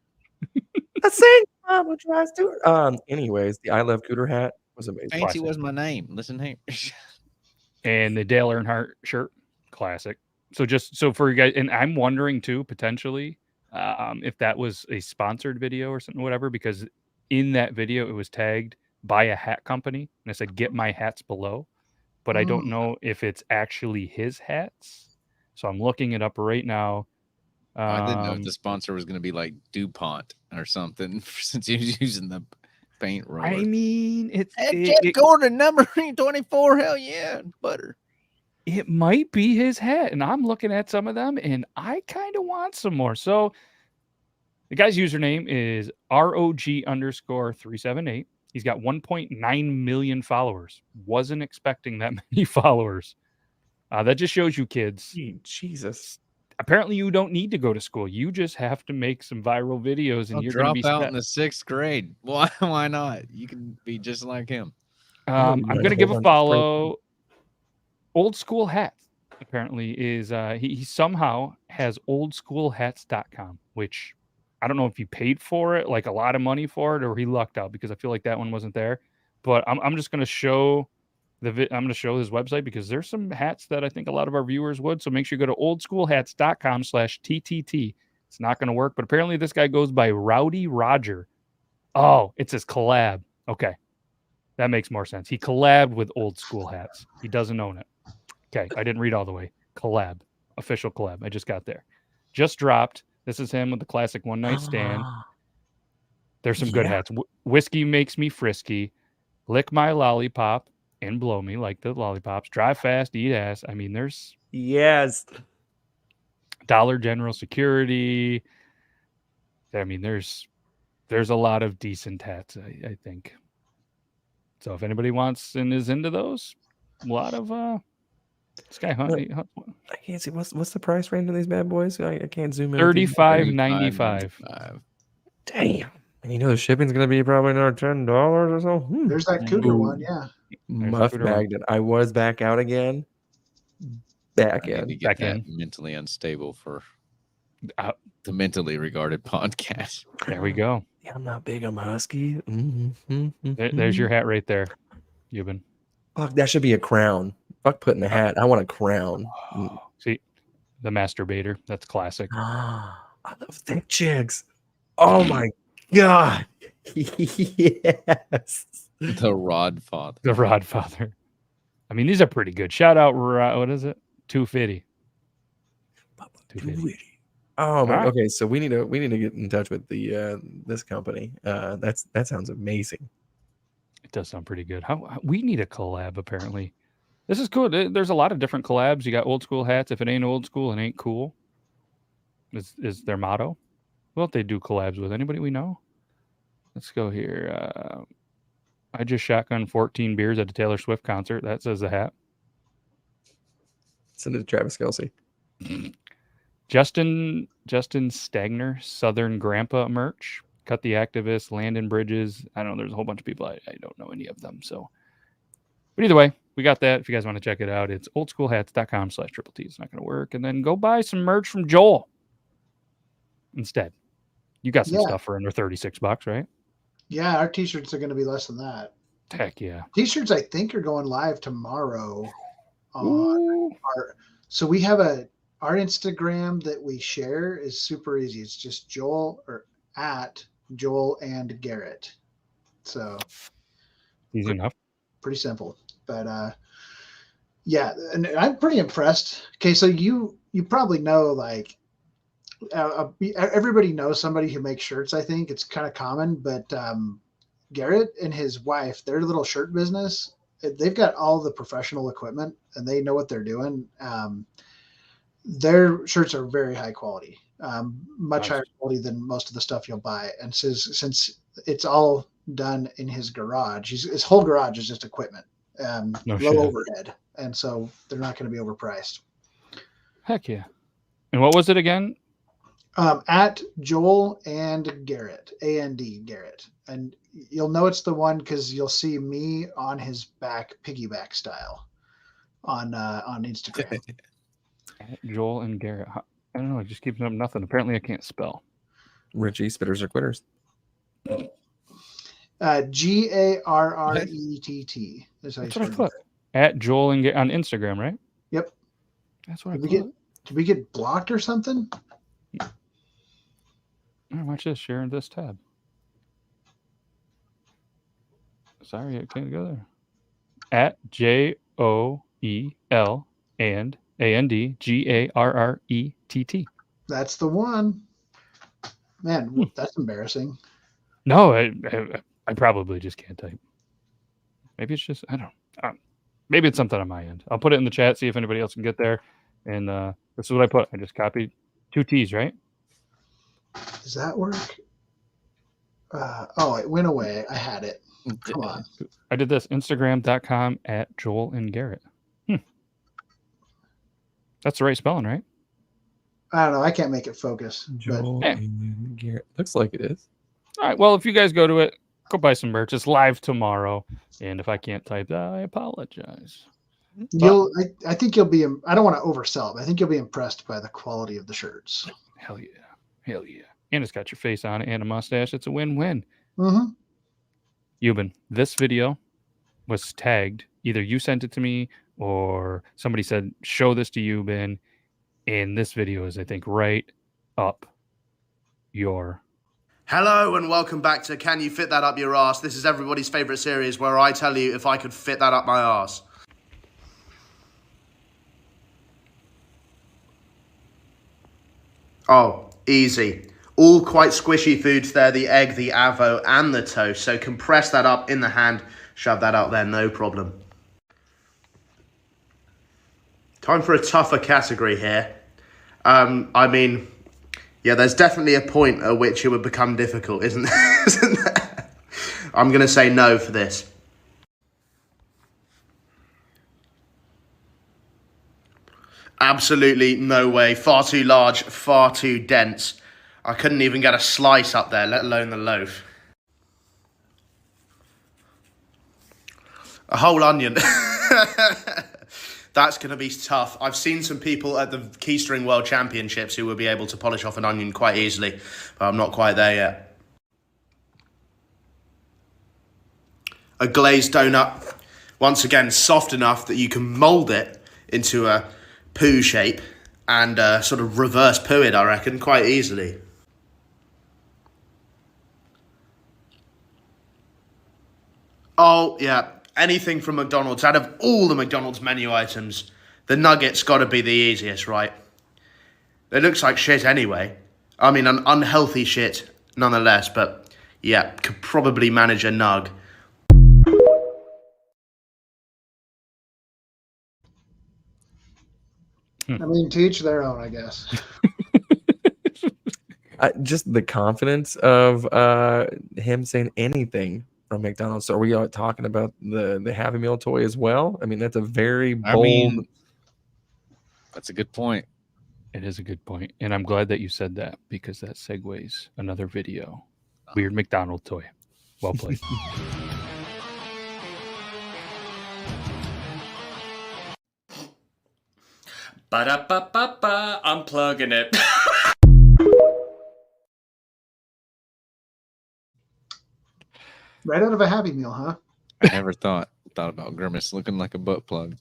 I sing Mama tries to. Anyways, the I Love Cooter hat was amazing. Fancy Classic. was my name. Listen here. And the Dale Earnhardt shirt, classic. So just so for you guys, and I'm wondering too, potentially, if that was a sponsored video or something, whatever, because in that video it was tagged by a hat company, and it said "Get my hats below," but I don't know if it's actually his hats. So I'm looking it up right now. I didn't know if the sponsor was going to be like DuPont or something since he was using the paint roller. I mean, Jeff Gordon, number 24. Hell yeah, butter. It might be his hat, and I'm looking at some of them, and I kind of want some more. So the guy's username is ROG_378. He's got 1.9 million followers. Wasn't expecting that many followers. That just shows you, kids. Jesus. Apparently, you don't need to go to school. You just have to make some viral videos, and I'll you're going to drop be out set. in the 6th grade. Why not? You can be just like him. I'm going to give a follow. Old School Hats apparently is he somehow has oldschoolhats.com, which I don't know if he paid for it, like a lot of money for it, or he lucked out, because I feel like that one wasn't there. But I'm just going to show I'm going to show his website, because there's some hats that I think a lot of our viewers would. So make sure you go to oldschoolhats.com/TTT. It's not going to work, but apparently this guy goes by Rowdy Roger. Oh, it's his collab. Okay. That makes more sense. He collabed with Old School Hats. He doesn't own it. Okay, I didn't read all the way. Collab. Official collab. I just got there. Just dropped. This is him with the classic One Night Stand. There's some good hats. Whiskey Makes Me Frisky. Lick My Lollipop and Blow Me, like the lollipops. Drive Fast, Eat Ass. I mean, there's Dollar General Security. I mean, there's a lot of decent hats, I think. So if anybody wants and is into those, a lot of Sky Hunt. I can't see what's the price range on these bad boys. I can't zoom in. $35.95. Damn. And the shipping's gonna be probably another $10 or so. There's that Cooter one, yeah. Muff bagged it. I was back out again. Back in. Back in. Mentally unstable for the mentally regarded podcast. There we go. Yeah, I'm not big. I'm husky. There's your hat right there, Euban. Fuck, that should be a crown. Fuck putting a hat. I want a crown. See, the masturbator. That's classic. I love thick chicks. Oh my god. Yes. The Rod Father. The Rod Father. I mean, these are pretty good. Shout out, what is it? 250. 250. Oh my. Right. Okay, so we need to get in touch with the this company. That sounds amazing. It does sound pretty good. How we need a collab, apparently. This is cool. There's a lot of different collabs. You got Old School Hats. If it ain't old school, it ain't cool. Is their motto. What they do collabs with? Anybody we know? Let's go here. I just shotgun 14 beers at a Taylor Swift concert. That says the hat. Send it to Travis Kelce. Justin Stagner, Southern Grandpa merch. Cut the Activist, Landon Bridges. I don't know. There's a whole bunch of people. I don't know any of them. So, but either way, we got that. If you guys want to check it out, it's oldschoolhats.com/TTT. It's not going to work. And then go buy some merch from Joel instead. You got some stuff for under $36, right? Yeah, our t-shirts are going to be less than that. Heck yeah. T-shirts, I think, are going live tomorrow. So we have our Instagram that we share is super easy. It's just at Joel and Garrett. So easy enough. Pretty simple. But yeah, and I'm pretty impressed. Okay, so you probably know, like, everybody knows somebody who makes shirts. I think it's kind of common, but Garrett and his wife, their little shirt business, they've got all the professional equipment and they know what they're doing. Their shirts are very high quality, much higher quality than most of the stuff you'll buy. And since it's all done in his garage, his whole garage is just equipment, low overhead, and so they're not going to be overpriced. Heck yeah! And what was it again? At Joel and Garrett, A-N-D Garrett, and you'll know it's the one because you'll see me on his back, piggyback style, on Instagram. Joel and Garrett. I don't know. It just keeps up nothing. Apparently, I can't spell. Richie, spitters or quitters. Garrett. That's what I put. At Joel and Garrett on Instagram, right? Yep. That's what Did we get blocked or something? Watch this. Sharing this tab. Sorry, I can't go there. At JOEL and AND GARRETT. That's the one. Man, that's embarrassing. No, I probably just can't type. Maybe it's just I don't. Maybe it's something on my end. I'll put it in the chat. See if anybody else can get there. And this is what I put. I just copied 2 T's, right? Does that work? Oh, it went away. I had it. Come on. I did this. Instagram.com at Joel and Garrett. That's the right spelling, right? I don't know. I can't make it focus. Joel and Garrett. Looks like it is. All right. Well, if you guys go to it, go buy some merch. It's live tomorrow. And if I can't type that, I apologize. I think you'll be. I don't want to oversell it, but I think you'll be impressed by the quality of the shirts. Hell yeah. Hell yeah. And it's got your face on it and a mustache. It's a win-win. Mm-hmm. Euban, this video was tagged. Either you sent it to me or somebody said, show this to Euban. And this video is, I think, right up your... Hello and welcome back to Can You Fit That Up Your Arse? This is everybody's favourite series where I tell you if I could fit that up my arse. Oh, easy. All quite squishy foods there, the egg, the avo and the toast. So compress that up in the hand, shove that up there, no problem. Time for a tougher category here. I mean, yeah, there's definitely a point at which it would become difficult, isn't there? Isn't there? I'm going to say no for this. Absolutely no way. Far too large, far too dense. I couldn't even get a slice up there, let alone the loaf. A whole onion. That's going to be tough. I've seen some people at the Keystring World Championships who will be able to polish off an onion quite easily, but I'm not quite there yet. A glazed donut. Once again, soft enough that you can mould it into a poo shape and sort of reverse poo it, I reckon, quite easily. Oh, yeah. Anything from McDonald's. Out of all the McDonald's menu items, the nugget's got to be the easiest, right? It looks like shit anyway. I mean, an unhealthy shit nonetheless, but yeah, could probably manage a nug. I mean, to each their own, I guess. Just the confidence of him saying anything from McDonald's. So are we talking about the Happy Meal toy as well? I mean, that's a very bold... that's a good point. It is a good point. And I'm glad that you said that because that segues another video. Weird McDonald toy. Well played. Ba-da-ba-ba-ba, I'm plugging it. Right out of a Happy Meal, huh? I never thought about Grimace looking like a butt plug.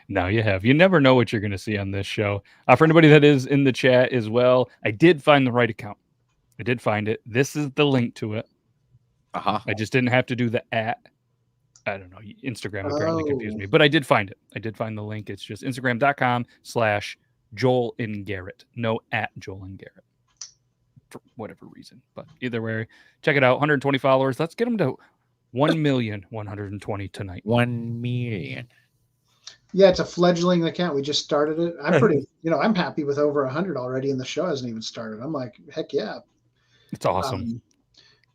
Now you have. You never know what you're going to see on this show. For anybody that is in the chat as well, I did find the right account. I did find it. This is the link to it. I just didn't have to do the @ I don't know. Instagram apparently confused me, but I did find it. I did find the link. It's just Instagram.com/Joel Joel and Garrett. No at Joel and Garrett. For whatever reason. But either way, check it out. 120 followers. Let's get them to 1,120,000 tonight. 1 million. Yeah, it's a fledgling account. We just started it. I'm pretty, I'm happy with over 100 already, and the show hasn't even started. I'm like, heck yeah. It's awesome.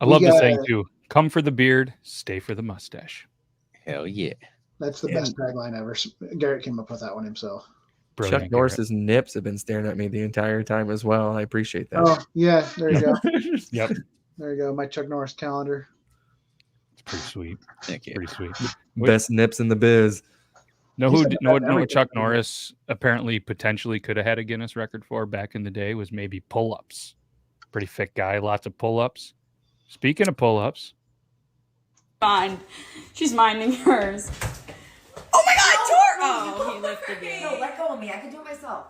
I love the saying too. Come for the beard, stay for the mustache. Hell yeah. That's the best tagline ever. Garrett came up with that one himself. Brilliant, Chuck Norris's nips have been staring at me the entire time as well. I appreciate that. Oh, yeah. There you go. Yep. There you go. My Chuck Norris calendar. It's pretty sweet. Thank you. Pretty sweet. Best nips in the biz. Know what Chuck Norris apparently potentially could have had a Guinness record for back in the day was maybe pull-ups. Pretty fit guy, lots of pull-ups. Speaking of pull-ups. Fine. She's minding hers. Oh my God, Tor! Oh, he lifted me. No, let go of me. I can do it myself.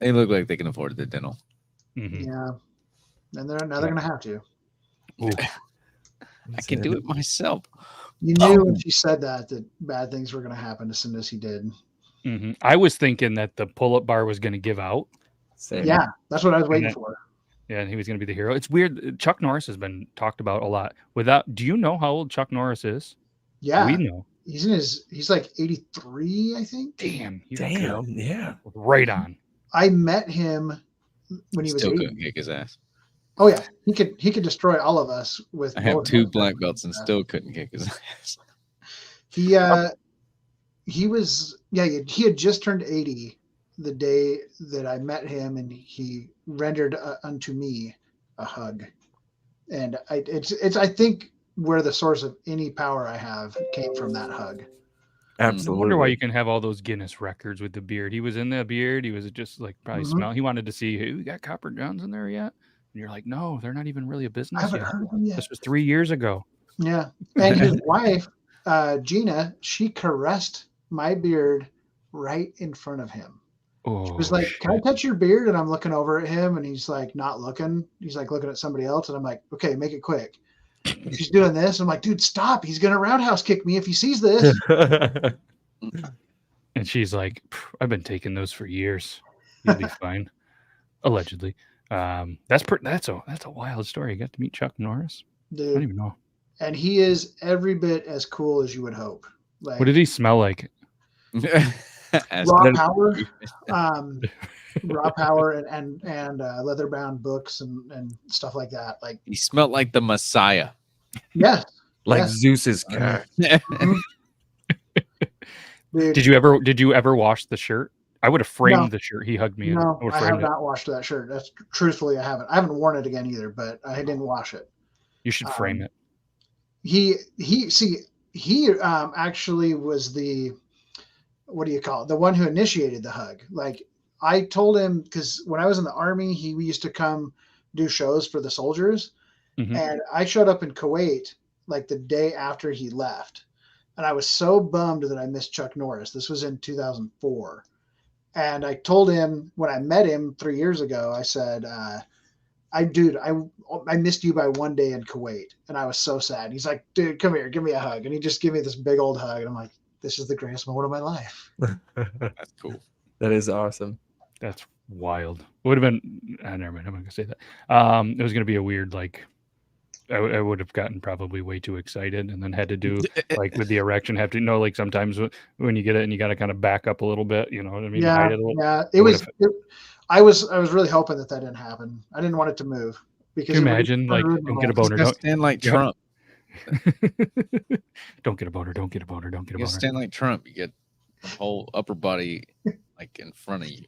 They look like they can afford the dental. Mm-hmm. Yeah. And they're going to have to. I can do it myself. You knew when she said that bad things were going to happen as soon as he did. Mm-hmm. I was thinking that the pull-up bar was going to give out. Same. Yeah, that's what I was waiting for. Yeah, and he was going to be the hero. It's weird. Chuck Norris has been talked about a lot. Do you know how old Chuck Norris is? Yeah. We know. He's like 83, I think. Damn. Yeah. Right on. I met him when he was Still 80. couldn't kick his ass. Oh yeah, he could destroy all of us with. I have 2 black belts and still couldn't kick his ass. He had just turned 80 the day that I met him, and he rendered unto me a hug. And it's I think where the source of any power I have came from that hug. Absolutely. I wonder why you can have all those Guinness records with the beard. He was in the beard. He was just like probably smell. He wanted to see, hey, we got Copper Johns in there yet? And you're like, no, they're not even really a business I haven't yet. heard of him yet. This was 3 years ago. Yeah. And his wife, Gina, she caressed my beard right in front of him. Oh, She was like, can I touch your beard? And I'm looking over at him, and he's like, not looking. He's like looking at somebody else. And I'm like, okay, make it quick. And she's doing this. I'm like, dude, stop. He's going to roundhouse kick me if he sees this. And she's like, I've been taking those for years. You'll be fine. Allegedly. That's a wild story. You got to meet Chuck Norris. I don't Dude. even know. And he is every bit as cool as you would hope. Like What did he smell like? raw power, raw power, and leather bound books and stuff like that. Like He smelled like the Messiah. yes, Like yes. Zeus's cat. Dude, Did you ever wash the shirt? I would have framed the shirt. He hugged me. No, I would I have have framed it. not washed that shirt. That's truthfully, I haven't. I haven't worn it again either, but I didn't wash it. You should frame it. He actually was the, what do you call it? The one who initiated the hug. Like I told him, because when I was in the Army, he used to come do shows for the soldiers. Mhm. And I showed up in Kuwait like the day after he left. And I was so bummed that I missed Chuck Norris. This was in 2004. And I told him when I met him 3 years ago, I said, I missed you by 1 day in Kuwait. And I was so sad. He's like, dude, come here, give me a hug. And he just gave me this big old hug. And I'm like, this is the greatest moment of my life. That's cool. That is awesome. That's wild. Would have been. Never mind. I'm not gonna say that. It was gonna be a weird like. I would have gotten probably way too excited and then had to do like with the erection. Have to like sometimes when you get it and you got to kind of back up a little bit. You know what I mean? Yeah, Hide it a little. yeah. I was really hoping that didn't happen. I didn't want it to move because Can you imagine like don't get a boner. Don't Don't stand like Trump. don't get a boner. Don't get a boner. Don't get a You boner. stand like Trump. You get the whole upper body like in front of you.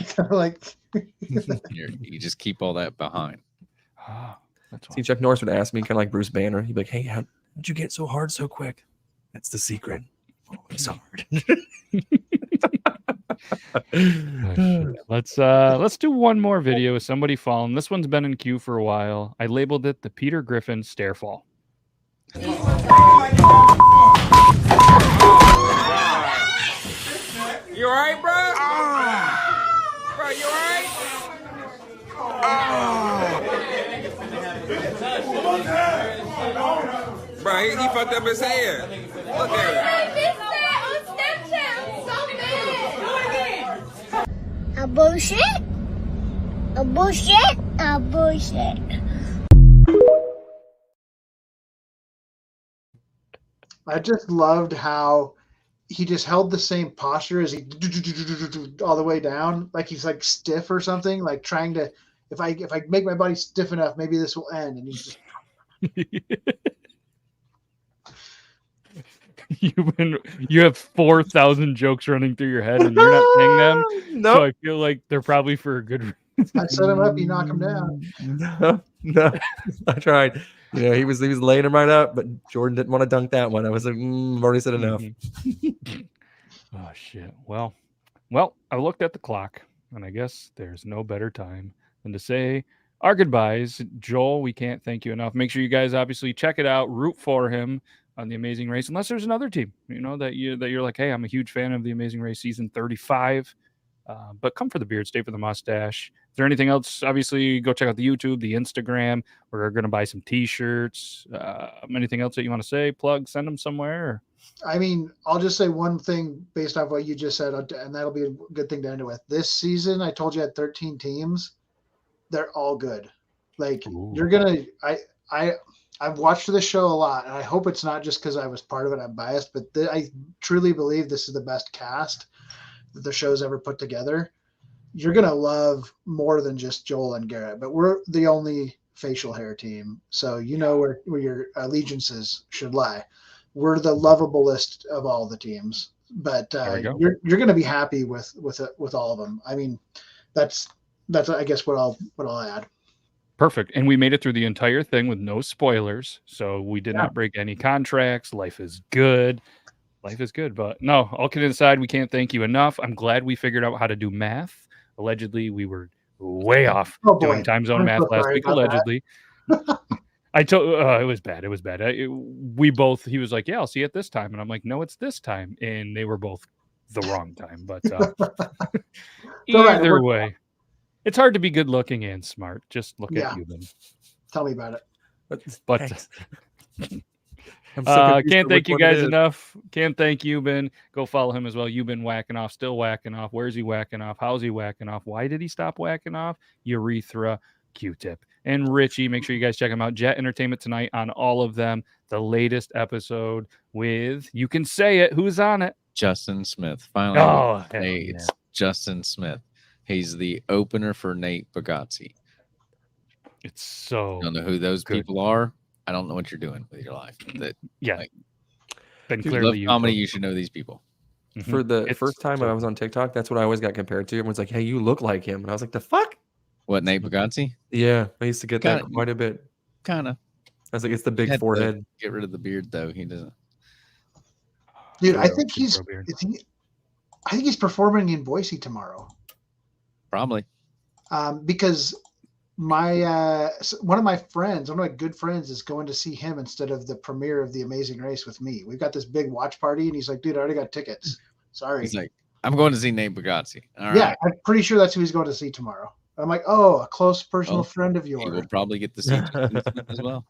kind of like You just keep all that behind. Ah, that's See, wild. Chuck Norris would ask me, kind of like Bruce Banner. He'd be like, "Hey, how'd you get so hard so quick?" That's the secret. Oh, it's hard. Let's do one more video with somebody falling. This one's been in queue for a while. I labeled it the Peter Griffin stair fall. You alright, bro? Bro, you alright? Bro, he fucked up his head. Look at it. A bullshit. A bullshit. A bullshit. I just loved how he just held the same posture as he all the way down, like he's like stiff or something, like trying to. If I make my body stiff enough, maybe this will end. And he's just. You have 4,000 jokes running through your head and you're not saying them. Nope. So I feel like they're probably for a good reason. I set him up, you knock him down. No, I tried. You know, he was laying him right up, but Jordan didn't want to dunk that one. I was like, I've already said enough. Oh shit. Well, I looked at the clock, and I guess there's no better time than to say our goodbyes. Joel, we can't thank you enough. Make sure you guys obviously check it out, root for him on The Amazing Race, unless there's another team, that you're like, hey, I'm a huge fan of The Amazing Race season 35. But come for the beard, stay for the mustache. Is there anything else? Obviously, go check out the YouTube, the Instagram. We're going to buy some T-shirts. Anything else that you want to say? Plug, send them somewhere? I mean, I'll just say one thing based off what you just said, and that'll be a good thing to end it with. This season, I told you I had 13 teams. They're all good. Like, Ooh. You're going to – I've watched the show a lot, and I hope it's not just because I was part of it. I'm biased, but I truly believe this is the best cast that the show's ever put together. You're going to love more than just Joel and Garrett, but we're the only facial hair team. So you know where your allegiances should lie. We're the lovablest of all the teams, but you're going to be happy with all of them. I mean, that's I guess what I'll add. Perfect. And we made it through the entire thing with no spoilers. So we did not break any contracts. Life is good. But no, all kidding aside, we can't thank you enough. I'm glad we figured out how to do math. Allegedly, we were way off doing time zone math last week. Allegedly. I told it was bad. It was bad. He was like, yeah, I'll see you at this time. And I'm like, no, it's this time. And they were both the wrong time. But either way. It's hard to be good looking and smart. Just look at Euban. Tell me about it. But can't thank you guys enough. Can't thank Euban. Go follow him as well. Euban whacking off, still whacking off. Where's he whacking off? How's he whacking off? Why did he stop whacking off? Urethra, Q-tip. And Richie, make sure you guys check him out. Jet Entertainment tonight on all of them. The latest episode with, you can say it, who's on it? Justin Smith. Finally. Oh, it's Justin Smith. He's the opener for Nate Bargatze. It's so. I don't know who those people are. I don't know what you're doing with your life. Been clearly comedy. You should know these people. Mm-hmm. For the first time I was on TikTok, that's what I always got compared to. Everyone's like, "Hey, you look like him," and I was like, "The fuck." What, Nate Bargatze? Yeah, I used to get that quite a bit. Kind of. I was like, it's the big forehead. Get rid of the beard, though. He doesn't. Dude, I think he's performing in Boise tomorrow. Probably. Because one of my good friends is going to see him instead of the premiere of The Amazing Race with me. We've got this big watch party, and he's like, dude, I already got tickets. Sorry. He's like, I'm going to see Nate Bargatze. All yeah, right. I'm pretty sure that's who he's going to see tomorrow. I'm like, oh, a close personal friend of yours. He will probably get to see as well.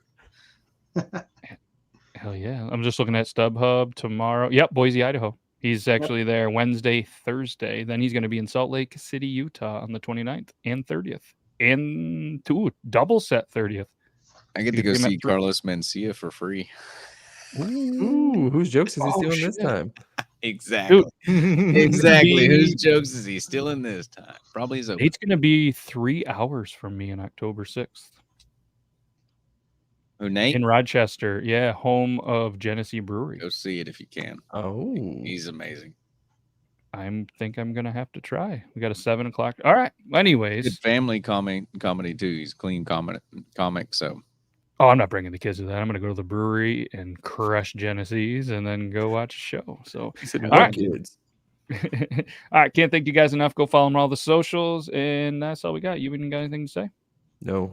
Hell yeah. I'm just looking at StubHub tomorrow. Yep, Boise, Idaho. He's actually there Wednesday, Thursday. Then he's going to be in Salt Lake City, Utah on the 29th and 30th. And double set 30th. I get to go see Carlos Mencia for free. Ooh, whose jokes is he stealing this time? Exactly. Exactly. Whose jokes is he stealing this time? Probably his own. It's going to be 3 hours from me on October 6th. Who, Nate? In Rochester. Yeah, home of Genesee Brewery. Go see it if you can. Oh. He's amazing. I think I'm going to have to try. We got a 7 o'clock. All right. Anyways. Good family comedy too. He's a clean comic, so. Oh, I'm not bringing the kids to that. I'm going to go to the brewery and crush Genesee's and then go watch a show. So, all right. Kids. All right. Can't thank you guys enough. Go follow them on all the socials. And that's all we got. You even got anything to say? No.